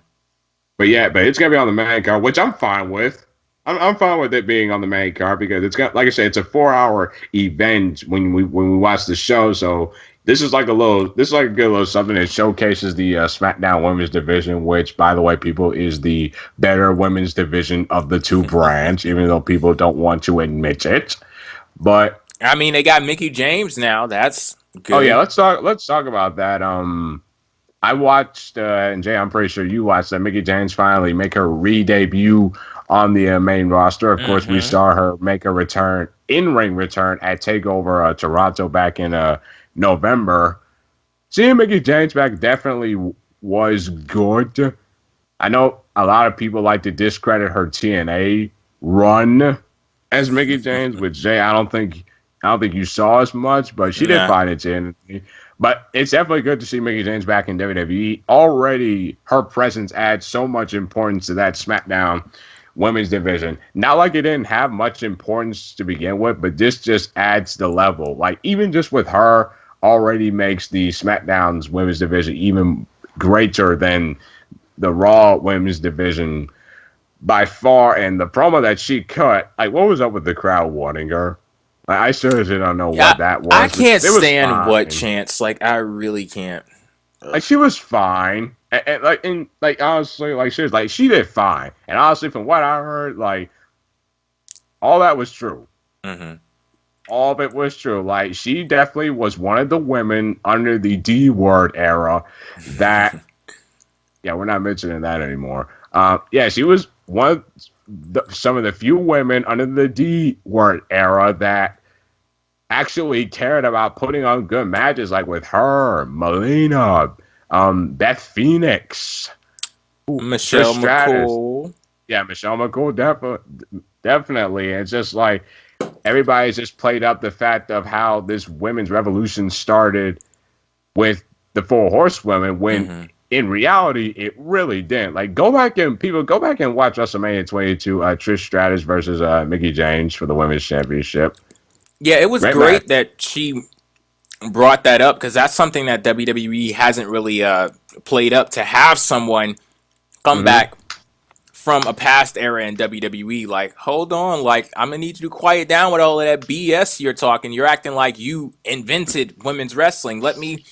but it's gonna be on the main card, which I'm fine with. I'm fine with it being on the main card because it's got, like I said, it's a 4-hour event when we watch the show. So this is like a good little something that showcases the SmackDown Women's Division, which, by the way, people, is the better women's division of the two brands, even though people don't want to admit it. But I mean, they got Mickie James now. That's good. oh yeah, let's talk about that. I watched, and Jay, I'm pretty sure you watched that Mickie James finally make her re-debut on the main roster. Of course, we saw her make a in-ring return at TakeOver Toronto back in November. Seeing Mickie James back definitely was good. I know a lot of people like to discredit her TNA run as Mickie James, which Jay, I don't think you saw as much, but she did fine at TNA. But it's definitely good to see Mickie James back in WWE. Already, her presence adds so much importance to that SmackDown women's division. Not like it didn't have much importance to begin with, but this just adds the level. Like, even just with her, already makes the SmackDown's women's division even greater than the Raw women's division by far. And the promo that she cut, like, what was up with the crowd wanting her? Like, I seriously don't know what that was. I can't stand what chance. chants. Like, I really can't. Like, she was fine. And honestly, like, seriously, like, she did fine. And honestly, from what I heard, like, all that was true. Mm-hmm. All of it was true. Like, she definitely was one of the women under the D word era that, yeah, we're not mentioning that anymore. Yeah, she was some of the few women under the D word era that actually cared about putting on good matches, like with her, Melina, Beth Phoenix, Michelle McCool. Yeah, Michelle McCool, definitely. It's just like everybody's just played up the fact of how this women's revolution started with the Four Horsewomen when in reality it really didn't. Like, go back and watch WrestleMania 22, Trish Stratus versus Mickie James for the women's championship. Yeah, it was great that she brought that up because that's something that WWE hasn't really played up, to have someone come back from a past era in WWE. Like, hold on, like, I'm gonna need you to quiet down with all of that BS you're talking. You're acting like you invented women's wrestling. Let me,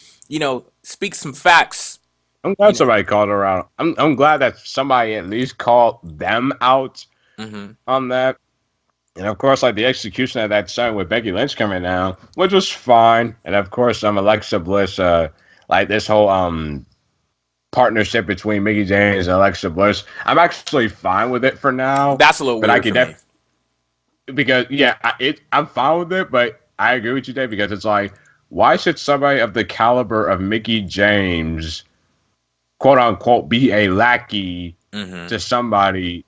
speak some facts. I'm glad somebody called her out. I'm glad that somebody at least called them out on that. And of course, like, the execution of that song with Becky Lynch coming down, which was fine. And of course, Alexa Bliss, like this whole partnership between Mickie James and Alexa Bliss, I'm actually fine with it for now. That's a little weird for me. Because I'm fine with it, but I agree with you, Dave, because it's like, why should somebody of the caliber of Mickie James, quote unquote, be a lackey to somebody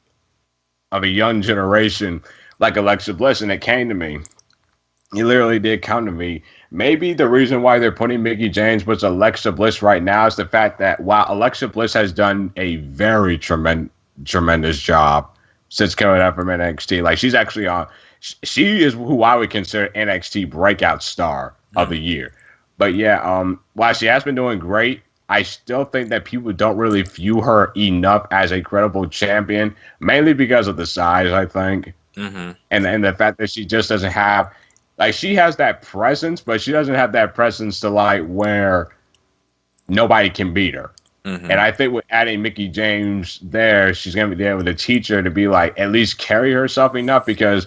of a young generation like Alexa Bliss? And it came to me. It literally did come to me. Maybe the reason why they're putting Mickie James with Alexa Bliss right now is the fact that while Alexa Bliss has done a very tremendous job since coming up from NXT, like, she's actually she is who I would consider NXT breakout star of the year. But yeah, while she has been doing great, I still think that people don't really view her enough as a credible champion, mainly because of the size, I think. And the fact that she just doesn't have, like, she has that presence, but she doesn't have that presence to, like, where nobody can beat her. And I think with adding Mickie James there, she's going to be able to teach her to be, like, at least carry herself enough, because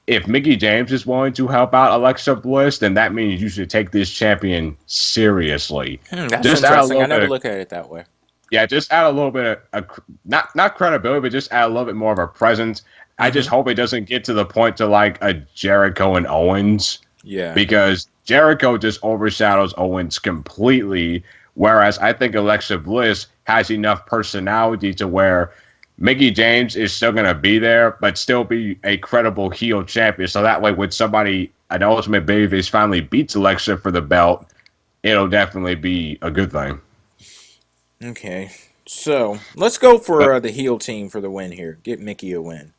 if Mickie James is willing to help out Alexa Bliss, then that means you should take this champion seriously. That's just interesting. I never look at it that way. Yeah, just add a little bit of, not credibility, but just add a little bit more of a presence. I just Mm-hmm. hope it doesn't get to the point to like a Jericho and Owens, Yeah. because Jericho just overshadows Owens completely. Whereas I think Alexa Bliss has enough personality to where Mickie James is still going to be there, but still be a credible heel champion. So that way, when somebody, an Ultimate Babyface, finally beats Alexa for the belt, it'll definitely be a good thing. Okay. So let's go for But the heel team for the win here. Get Mickie a win.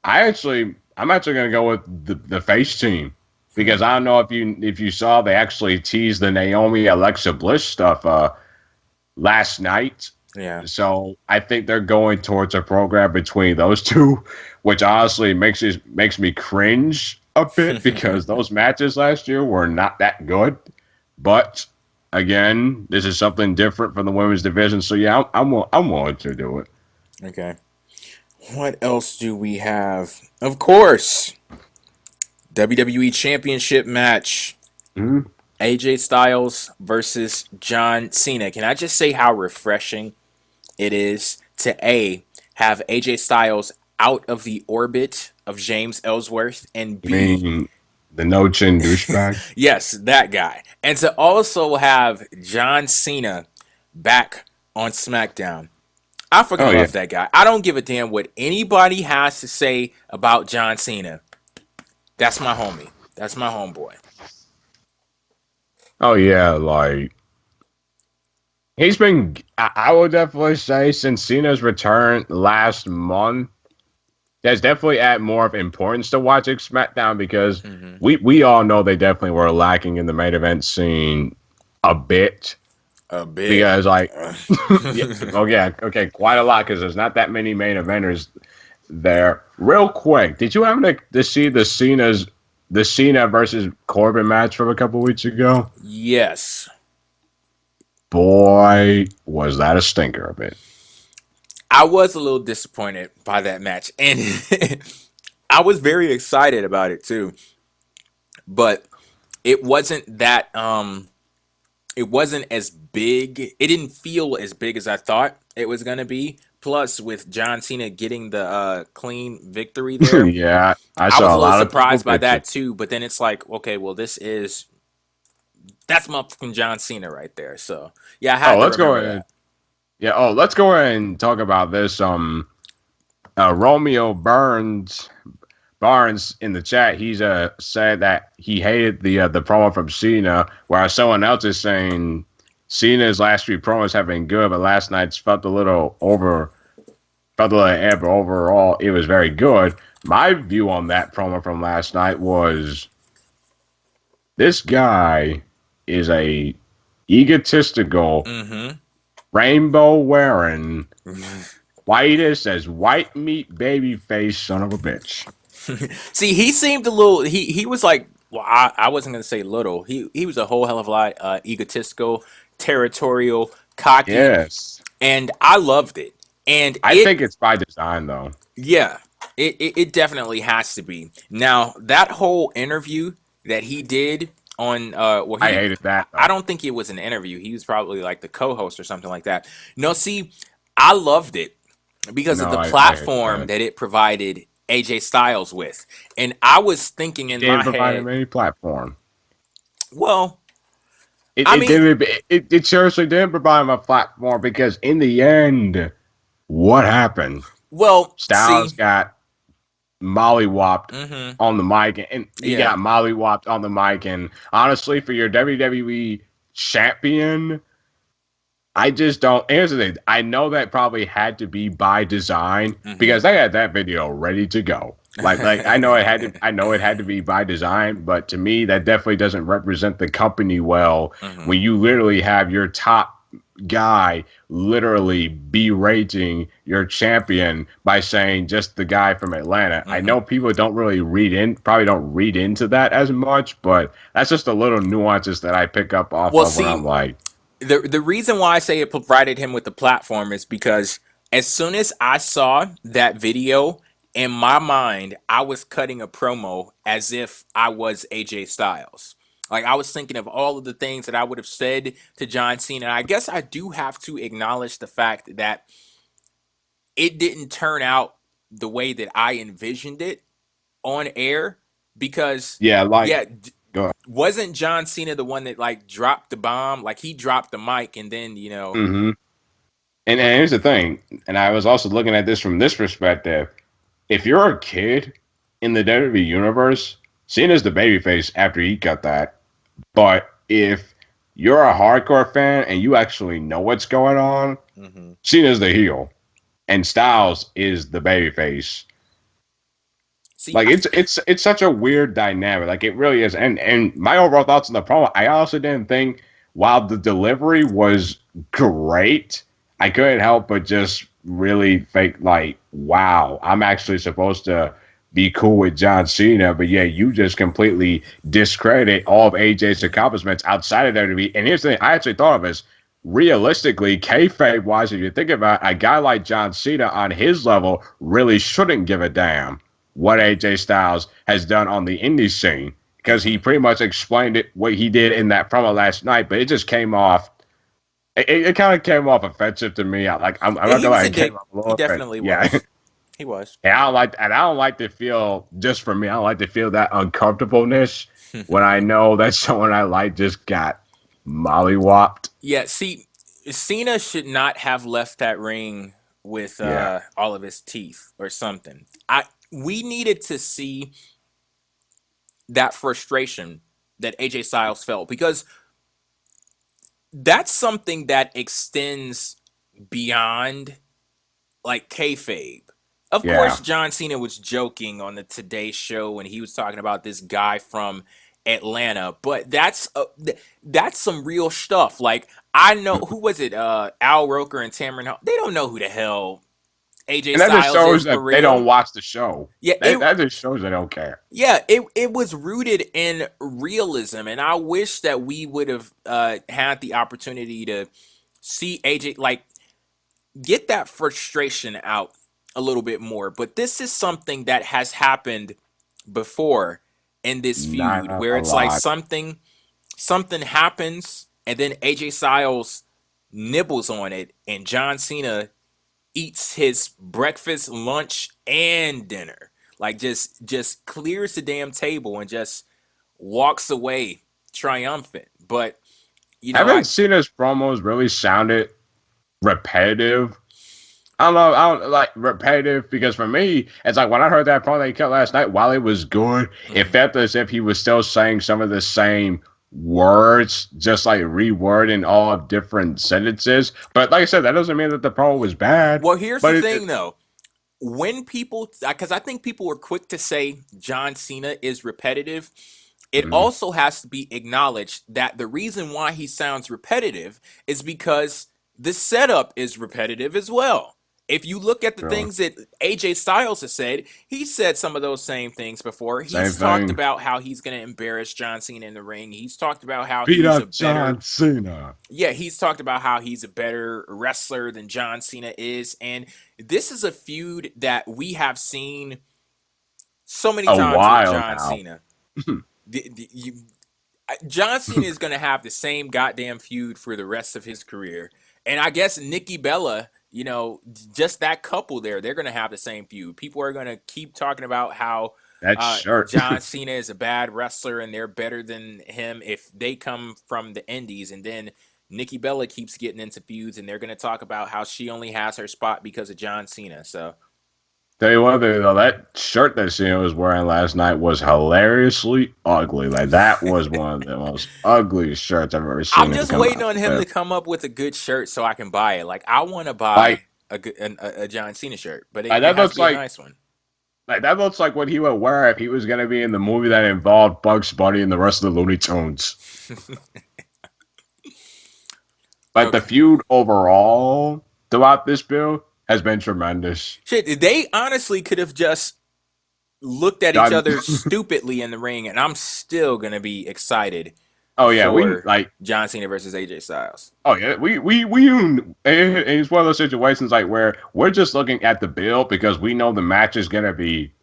I'm actually going to go with the face team, Hmm. because I don't know if you saw, they actually teased the Naomi Alexa Bliss stuff last night. Yeah. So I think they're going towards a program between those two, which honestly makes me cringe a bit, because those matches last year were not that good. But again, this is something different from the women's division, so yeah, I'm willing to do it. Okay. What else do we have? Of course, WWE Championship match. Mhm. AJ Styles versus John Cena. Can I just say how refreshing it is to have AJ Styles out of the orbit of James Ellsworth, and You B, mean the no chin douchebag? yes, that guy, and to also have John Cena back on SmackDown. I Oh fucking yeah. love that guy. I don't give a damn what anybody has to say about John Cena. That's my homie. That's my homeboy. Oh yeah. Like, he's been. I would definitely say, since Cena's return last month, that's definitely add more of importance to watching SmackDown, because Hmm. we all know they definitely were lacking in the main event scene a bit. A bit. Because like, yeah, oh yeah, okay, quite a lot, because there's not that many main eventers there. Real quick, did you happen to see the Cena versus Corbin match from a couple weeks ago? Yes. Boy, was that a stinker of it. I was a little disappointed by that match, and I was very excited about it too. But it wasn't that it wasn't as big. It didn't feel as big as I thought it was gonna be. Plus, with John Cena getting the clean victory there, Yeah, I I was saw a a little lot of people surprised by bitching. that too. But then it's like, okay, well, that's motherfucking John Cena right there. So yeah, I Oh, had to let's go remember ahead. that. Yeah. Oh, let's go ahead and talk about this. Romeo Barnes in the chat. He's said that he hated the promo from Cena, whereas someone else is saying Cena's last three promos have been good, but last night's felt a little air, but overall it was very good. My view on that promo from last night was, this guy is a egotistical, Mm-hmm. rainbow wearing, whitest as white meat baby face son of a bitch. See, he seemed a little. He was like, well, I wasn't gonna say little. He was a whole hell of a lot egotistical, territorial, cocky, Yes. and I loved it. And I it, think it's by design though. yeah, it definitely has to be. Now that whole interview that he did on, well, I he, hated that I though. don't think it was an interview. He was probably like the co-host or something like that. No, see, I loved it because of No, the I hated platform that. that it provided AJ Styles with. And I was thinking It in didn't my provide head, him any platform. well, It I it mean, didn't it seriously didn't provide him a platform, because in the end, what happened? well, Styles see, got mollywopped mm-hmm, on the mic, and he yeah, got mollywopped on the mic. And honestly, for your WWE champion, I just don't. Here's the thing: I know that probably had to be by design, mm-hmm. because they had that video ready to go. Like I know it had to. I know it had to be by design, but to me, that definitely doesn't represent the company well. Mm-hmm, When you literally have your top guy literally berating your champion by saying just the guy from Atlanta. I mm-hmm. know people probably don't read into that as much, but that's just the little nuances that I pick up off Well, of when I'm see, like, the reason why I say it provided him with the platform is because as soon as I saw that video, in my mind, I was cutting a promo as if I was AJ Styles. Like I was thinking of all of the things that I would have said to John Cena. I guess I do have to acknowledge the fact that it didn't turn out the way that I envisioned it on air because Yeah, like yeah, go wasn't John Cena the one that like dropped the bomb? Like he dropped the mic and then hmm and here's the thing, and I was also looking at this from this perspective. If you're a kid in the WWE universe, Cena's the babyface after he got that. But if you're a hardcore fan and you actually know what's going on, mm-hmm. Cena's the heel and Styles is the babyface. See, Like it's such a weird dynamic. Like it really is. And my overall thoughts on the promo, I also didn't think while the delivery was great, I couldn't help but just really think like, wow, I'm actually supposed to be cool with John Cena, but yeah, you just completely discredit all of AJ's accomplishments outside of WWE. And here's the thing, I actually thought of this realistically, kayfabe wise, if you think about it, a guy like John Cena on his level really shouldn't give a damn what AJ Styles has done on the indie scene because he pretty much explained it what he did in that promo last night, but it just came off. It kind of came off offensive to me. I'm yeah, not he gonna was lie, a it came dick. off a He little bit. definitely Yeah. was. He was. And I don't like to feel just for me. I don't like to feel that uncomfortableness when I know that someone I like just got mollywopped. Yeah, see, Cena should not have left that ring with Yeah. all of his teeth or something. We needed to see that frustration that AJ Styles felt because that's something that extends beyond like kayfabe. Of Yeah. course, John Cena was joking on the Today Show when he was talking about this guy from Atlanta, but that's some real stuff. Like I know who was it? Al Roker and Tamron Hall. They don't know who the hell AJ And that just Styles shows is for that they don't real. watch the show. Yeah, That just shows they don't care. it was rooted in realism, and I wish that we would have had the opportunity to see AJ like get that frustration out a little bit more. But this is something that has happened before in this feud Not where a it's like lot. something happens and then AJ Styles nibbles on it and John Cena eats his breakfast, lunch, and dinner. Like just clears the damn table and just walks away triumphant. But Haven't seen his promos really sounded repetitive. I don't know. I don't like repetitive because for me, it's like when I heard that promo that he cut last night, while it was good, it Mhm. felt as if he was still saying some of the same words, just like rewording all of different sentences. But like I said, that doesn't mean that the promo was bad. Well, here's the But thing though. When people, because I think people were quick to say John Cena is repetitive, it Mhm. also has to be acknowledged that the reason why he sounds repetitive is because the setup is repetitive as well. If you look at the Sure. things that AJ Styles has said, he said some of those same things before. Same He's talked thing. about how he's going to embarrass John Cena in the ring. He's talked about how Beat he's a up better John Cena. yeah, he's talked about how he's a better wrestler than John Cena is. And this is a feud that we have seen so many A times with while John now. Cena. John Cena is going to have the same goddamn feud for the rest of his career. And I guess Nikki Bella, just that couple there, they're going to have the same feud. People are going to keep talking about how That shirt. John Cena is a bad wrestler and they're better than him if they come from the indies. And then Nikki Bella keeps getting into feuds and they're going to talk about how she only has her spot because of John Cena. So Tell you one thing though, that shirt that Cena was wearing last night was hilariously ugly. Like that was one of the most ugliest shirts I've ever I'm seen him just come waiting out on him with. to come up with a good shirt so I can buy it. Like I want to Like, buy a John Cena shirt, but like it that has to looks be a like nice one. that looks like what he would wear if he was gonna be in the movie that involved Bugs Bunny and the rest of the Looney Tunes. But the Okay. feud overall throughout this build has been tremendous. Shit, they honestly could have just looked at each Done. other stupidly in the ring, and I'm still gonna be excited Oh yeah, we for like. John Cena versus AJ Styles. Oh yeah, it's one of those situations like where we're just looking at the build because we know the match is gonna be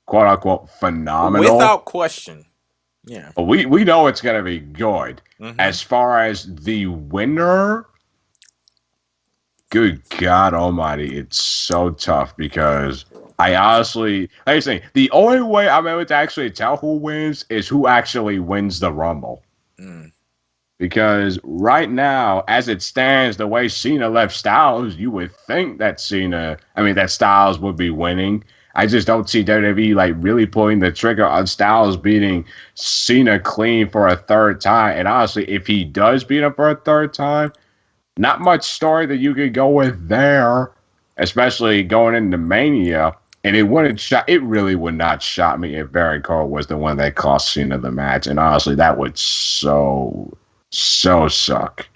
quote unquote phenomenal. Without question. Yeah. But we know it's gonna be good. Mm-hmm. As far as the winner, good God Almighty, it's so tough because I honestly, like I say, the only way I'm able to actually tell who wins is who actually wins the Rumble. Mm. Because right now, as it stands, the way Cena left Styles, you would think that that Styles would be winning. I just don't see WWE like really pulling the trigger on Styles beating Cena clean for a third time. And honestly, if he does beat him for a third time, not much story that you could go with there, especially going into Mania. And it really would not shock me if Baron Cole was the one that cost Cena the match. And honestly, that would so suck.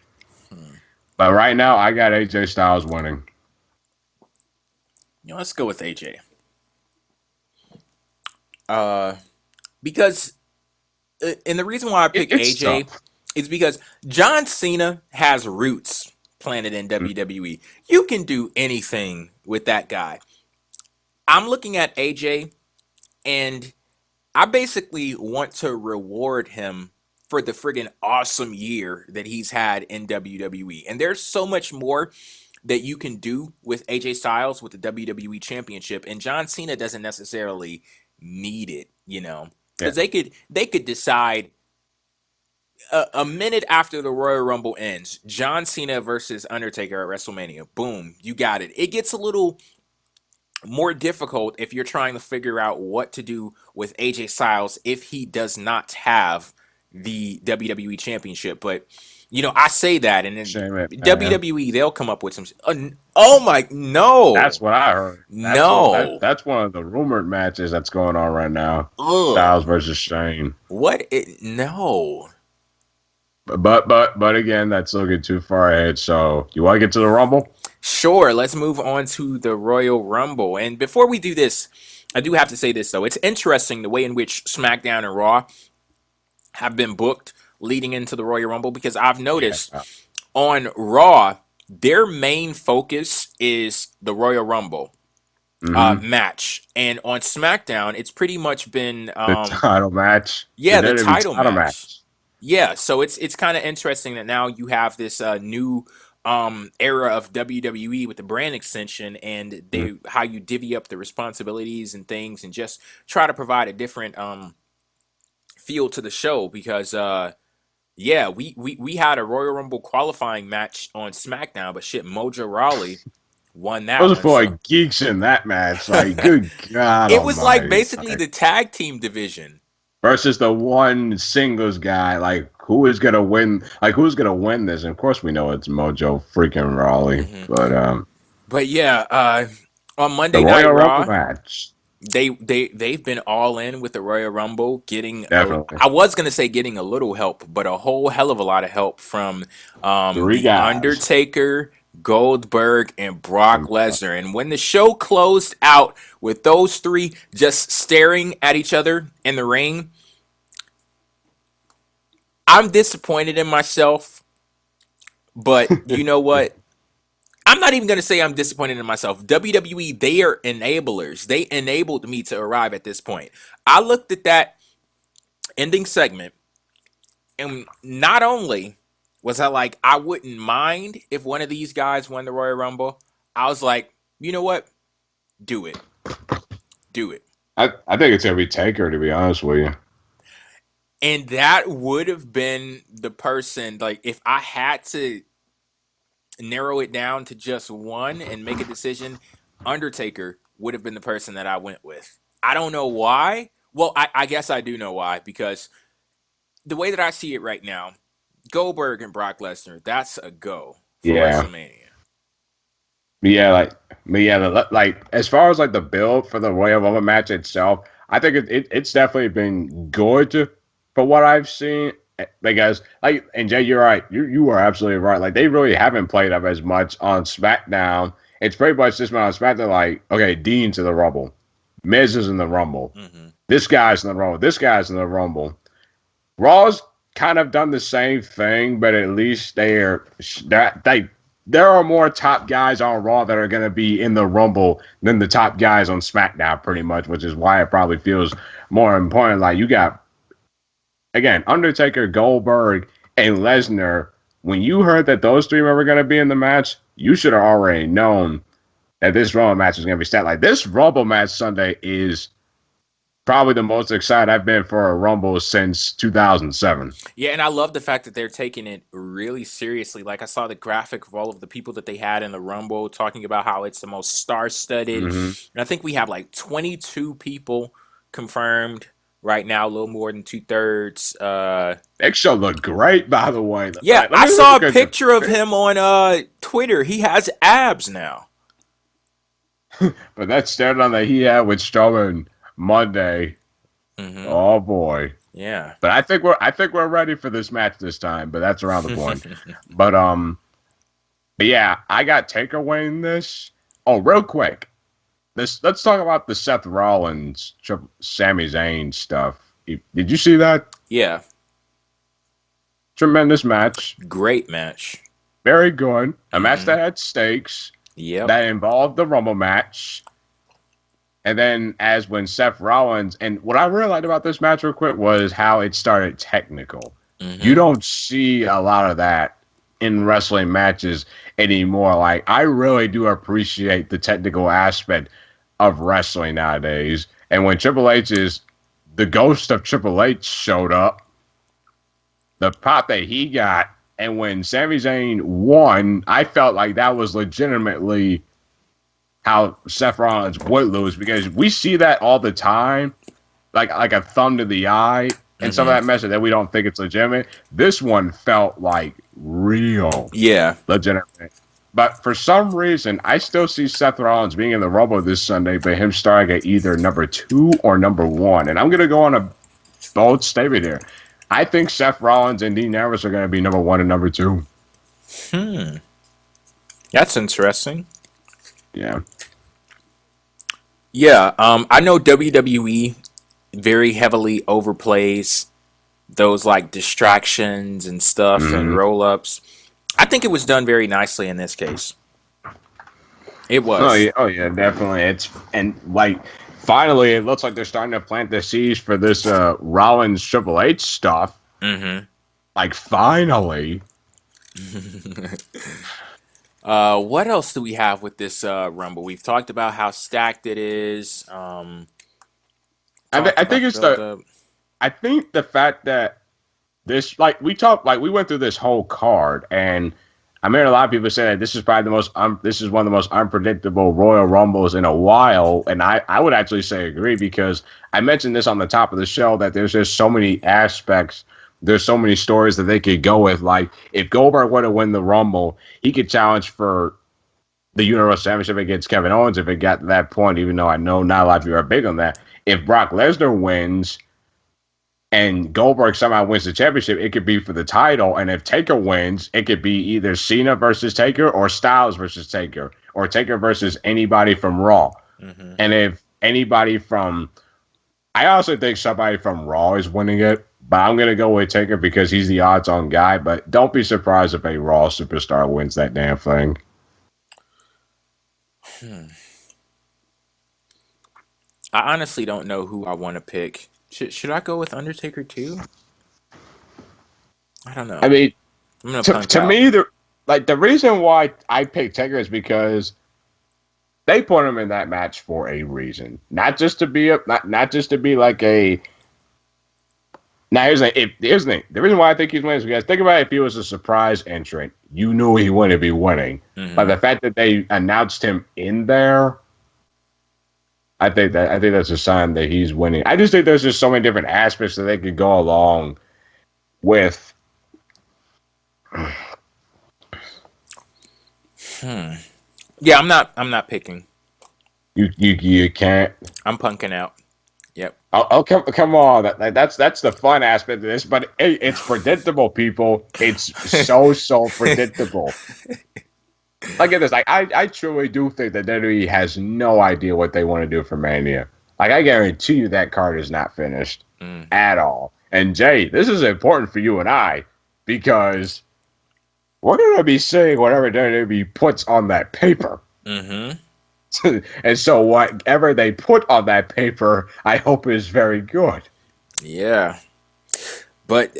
But right now, I got AJ Styles winning. Let's go with AJ. Because, and the reason why I pick It's AJ tough. is because John Cena has roots planted in WWE. You can do anything with that guy. I'm looking at AJ, and I basically want to reward him for the friggin' awesome year that he's had in WWE. And there's so much more that you can do with AJ Styles with the WWE Championship, and John Cena doesn't necessarily need it, Yeah. because they could decide a minute after the Royal Rumble ends, John Cena versus Undertaker at WrestleMania. Boom, you got it. It gets a little more difficult if you're trying to figure out what to do with AJ Styles if he does not have the WWE Championship. But I say that, and then Shame it, man. WWE they'll come up with some. Oh my no, That's what I heard. no, That's one of the rumored matches that's going on right now. Styles ugh, versus Shane. no. But again, that's looking too far ahead. So you want to get to the Rumble? Sure, let's move on to the Royal Rumble. And before we do this, I do have to say this though. It's interesting the way in which SmackDown and Raw have been booked leading into the Royal Rumble, because I've Yeah. noticed on Raw, their main focus is the Royal Rumble Mm-hmm. match. And on SmackDown, it's pretty much been The title match. The the WWE title title match. match. Yeah, so it's kind of interesting that now you have this new era of WWE with the brand extension, and Mhm. they how you divvy up the responsibilities and things, and just try to provide a different feel to the show, because yeah, we had a Royal Rumble qualifying match on SmackDown, but shit, Mojo Rawley won that Those are one. for So like geeks in that match. Like, good God it was like Almighty! basically Like, the tag team division. versus the one singles guy. Like, who is gonna win? Like, who's gonna win this? And of course, we know it's Mojo freaking Rawley. Hmm. But But yeah, on the Monday Night Royal Rumble Raw, match, they've been all in with the Royal Rumble, getting definitely I was gonna say getting a little help, but a whole hell of a lot of help from three the guys. Undertaker, Goldberg, and Brock And, Lesnar. And when the show closed out with those three just staring at each other in the ring, I'm disappointed in myself. But you know what? I'm not even going to say I'm disappointed in myself. WWE, they are enablers. They enabled me to arrive at this point. I looked at that ending segment, and not only was I like, I wouldn't mind if one of these guys won the Royal Rumble, I was like, you know what? Do it. Do it. I think it's every Taker, to be honest with you. And that would have been the person, like, if I had to narrow it down to just one and make a decision, Undertaker would have been the person that I went with. I don't know why. Well, I guess I do know why, because the way that I see it right now, Goldberg and Brock Lesnar, that's a go for Yeah. WrestleMania. Like as far as like the build for the Royal Rumble match itself, I think it's definitely been good for what I've seen. Because like, and Jay, you're right. You are absolutely right. Like they really haven't played up as much on SmackDown. It's pretty much just been on SmackDown. Like, okay, Dean's in the Rumble, Miz is in the Rumble, Mm-hmm. this guy's in the Rumble, this guy's in the Rumble. Raw's kind of done the same thing, but at least there are more top guys on Raw that are going to be in the Rumble than the top guys on SmackDown, pretty much, which is why it probably feels more important. Like you got, again, Undertaker, Goldberg, and Lesnar. When you heard that those three were going to be in the match, you should have already known that this Rumble match is going to be stacked. Like, this Rumble match Sunday is probably the most excited I've been for a Rumble since 2007. Yeah, and I love the fact that they're taking it really seriously. Like I saw the graphic of all of the people that they had in the Rumble talking about how it's the most star-studded. Mm-hmm. And I think we have like 22 people confirmed right now, a little more than two-thirds. Big Show looked great, by the way. Yeah, Let I me saw a look at picture of him on Twitter. He has abs now. But that stare down that he had with Strowman Monday, Mm-hmm. oh boy. Yeah. But I think we're ready for this match this time. But that's around the point. But yeah, I got Taker winning this. Oh, real quick, let's talk about the Seth Rollins, Sami Zayn stuff. Did you see that? Yeah. Tremendous match. Great match. Very good. A match that had stakes. Yep. That involved the Rumble match. And then as when Seth Rollins, and what I really liked about this match real quick was how it started technical. Mm-hmm. You don't see a lot of that in wrestling matches anymore. Like, I really do appreciate the technical aspect of wrestling nowadays. And when the ghost of Triple H showed up, the pop that he got, and when Sami Zayn won, I felt like that was legitimately how Seth Rollins would lose, because we see that all the time, like a thumb to the eye and some of that message that we don't think it's legitimate. This one felt like real, legitimate. But for some reason, I still see Seth Rollins being in the Rumble this Sunday, but him starting at either number 2 or number 1. And I'm gonna go on a bold statement here. I think Seth Rollins and Dean Ambrose are going to be number 1 and number 2. That's interesting. Yeah. Yeah. I know WWE very heavily overplays those like distractions and stuff and roll-ups. I think it was done very nicely in this case. It was. Oh yeah, definitely. Finally, it looks like they're starting to plant the seeds for this Rollins Triple H stuff. Mm-hmm. Like, finally. What else do we have with this Rumble? We've talked about how stacked it is. I think the fact that this, like, we went through this whole card, and I mean, a lot of people say that this is probably this is one of the most unpredictable Royal Rumbles in a while, and I would actually say agree, because I mentioned this on the top of the show that there's just so many aspects, there's so many stories that they could go with. Like, if Goldberg were to win the Rumble, he could challenge for the Universal Championship against Kevin Owens if it got to that point, even though I know not a lot of you are big on that. If Brock Lesnar wins and Goldberg somehow wins the championship, it could be for the title. And if Taker wins, it could be either Cena versus Taker or Styles versus Taker, or Taker versus anybody from Raw. Mm-hmm. And if anybody from, I also think somebody from Raw is winning it, but I'm going to go with Taker because he's the odds-on guy. But don't be surprised if a Raw superstar wins that damn thing. I honestly don't know who I want to pick. Should I go with Undertaker too? I don't know. I mean, to me, the reason why I picked Taker is because they put him in that match for a reason, not just to be like a. Now here's the thing. The reason why I think he's winning is because think about it, if he was a surprise entrant, you knew he wouldn't be winning. Mm-hmm. But the fact that they announced him in there, I think that's a sign that he's winning. I just think there's just so many different aspects that they could go along with. Yeah, I'm not picking. You can't. I'm punking out. Yep. Oh, come on. That's the fun aspect of this, but it's predictable, people. It's so predictable. Look at this. Like, I truly do think that WWE has no idea what they want to do for Mania. Like, I guarantee you that card is not finished at all. And Jay, this is important for you and I, because we're going to be seeing whatever WWE puts on that paper. Mm-hmm. And so whatever they put on that paper, I hope is very good. Yeah. But,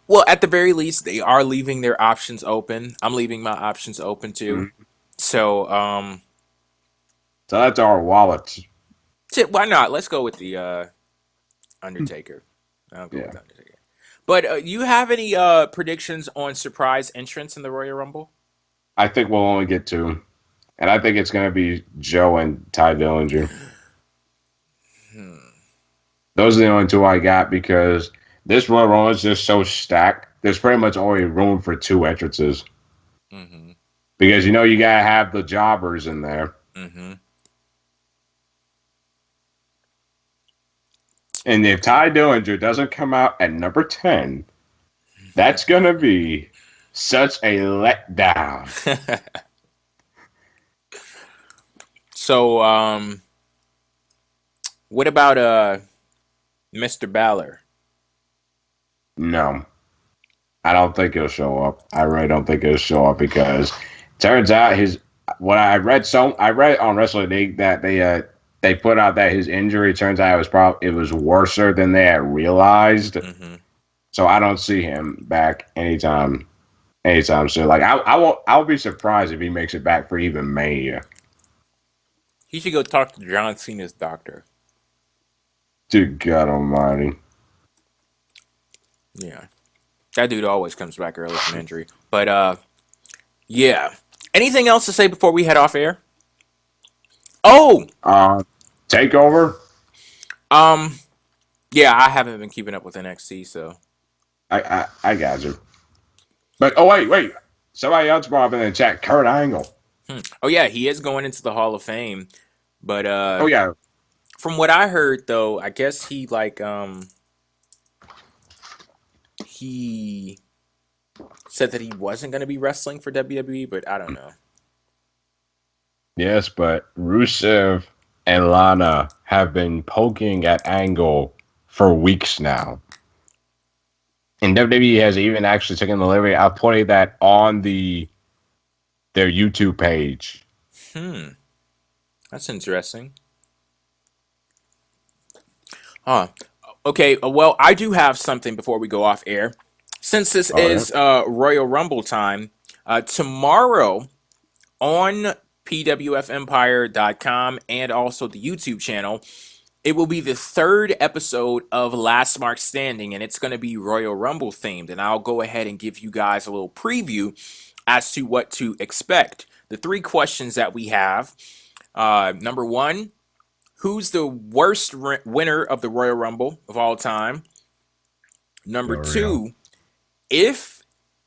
well, at the very least, they are leaving their options open. I'm leaving my options open too. Mm-hmm. So, So that's our wallets. Shit, why not? Let's go with the Undertaker. I'll go Yeah. with Undertaker. But you have any predictions on surprise entrance in the Royal Rumble? I think we'll only get two. And I think it's going to be Joe and Ty Dillinger. Hmm. Those are the only two I got because this Royal Rumble is just so stacked. There's pretty much only room for two entrances. Mm-hmm. Because, you got to have the jobbers in there. Mm-hmm. And if Ty Dillinger doesn't come out at number 10, that's going to be such a letdown. So, what about Mr. Balor? No, I don't think he'll show up. I really don't think he'll show up because turns out I read on Wrestling League that they put out that his injury turns out it was worse than they had realized. Mm-hmm. So I don't see him back anytime soon. Like I'll be surprised if he makes it back for even Mania. He should go talk to John Cena's doctor. Dude, God Almighty. Yeah, that dude always comes back early from injury. But yeah. Anything else to say before we head off air? Oh, Takeover. yeah, I haven't been keeping up with NXT, so I got you. But wait. Somebody else brought up in the chat, Kurt Angle. Oh yeah, he is going into the Hall of Fame. But Oh yeah. from what I heard though, I guess he said that he wasn't going to be wrestling for WWE, but I don't know. Yes, but Rusev and Lana have been poking at Angle for weeks now. And WWE has even actually taken the liberty. I've put that on their YouTube page. That's interesting. Huh. Okay, well, I do have something before we go off air. Since this is Royal Rumble time, tomorrow on PWFempire.com and also the YouTube channel, it will be the third episode of Last Mark Standing, and it's going to be Royal Rumble themed. And I'll go ahead and give you guys a little preview as to what to expect. The three questions that we have. Number one, who's the worst winner of the Royal Rumble of all time? Number two, if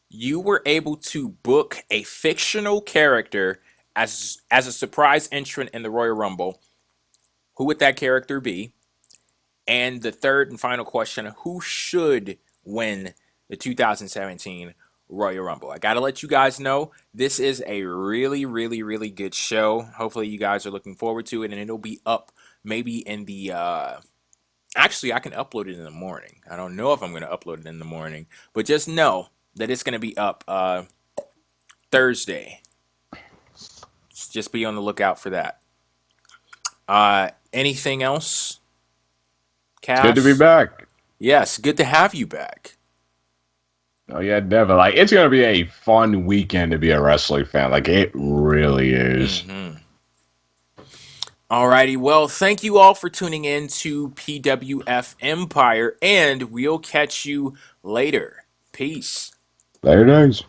you were able to book a fictional character as a surprise entrant in the Royal Rumble, who would that character be? And the third and final question, who should win the 2017 Royal Rumble? I got to let you guys know, this is a really, really, really good show. Hopefully you guys are looking forward to it, and it'll be up maybe in the... Actually, I can upload it in the morning. I don't know if I'm going to upload it in the morning, but just know that it's going to be up Thursday. Just be on the lookout for that. Anything else? Cass? It's good to be back. Yes, good to have you back. Oh yeah, definitely. Like it's gonna be a fun weekend to be a wrestling fan. Like it really is. Mm-hmm. Alrighty, well, thank you all for tuning in to PWF Empire, and we'll catch you later. Peace. Later days.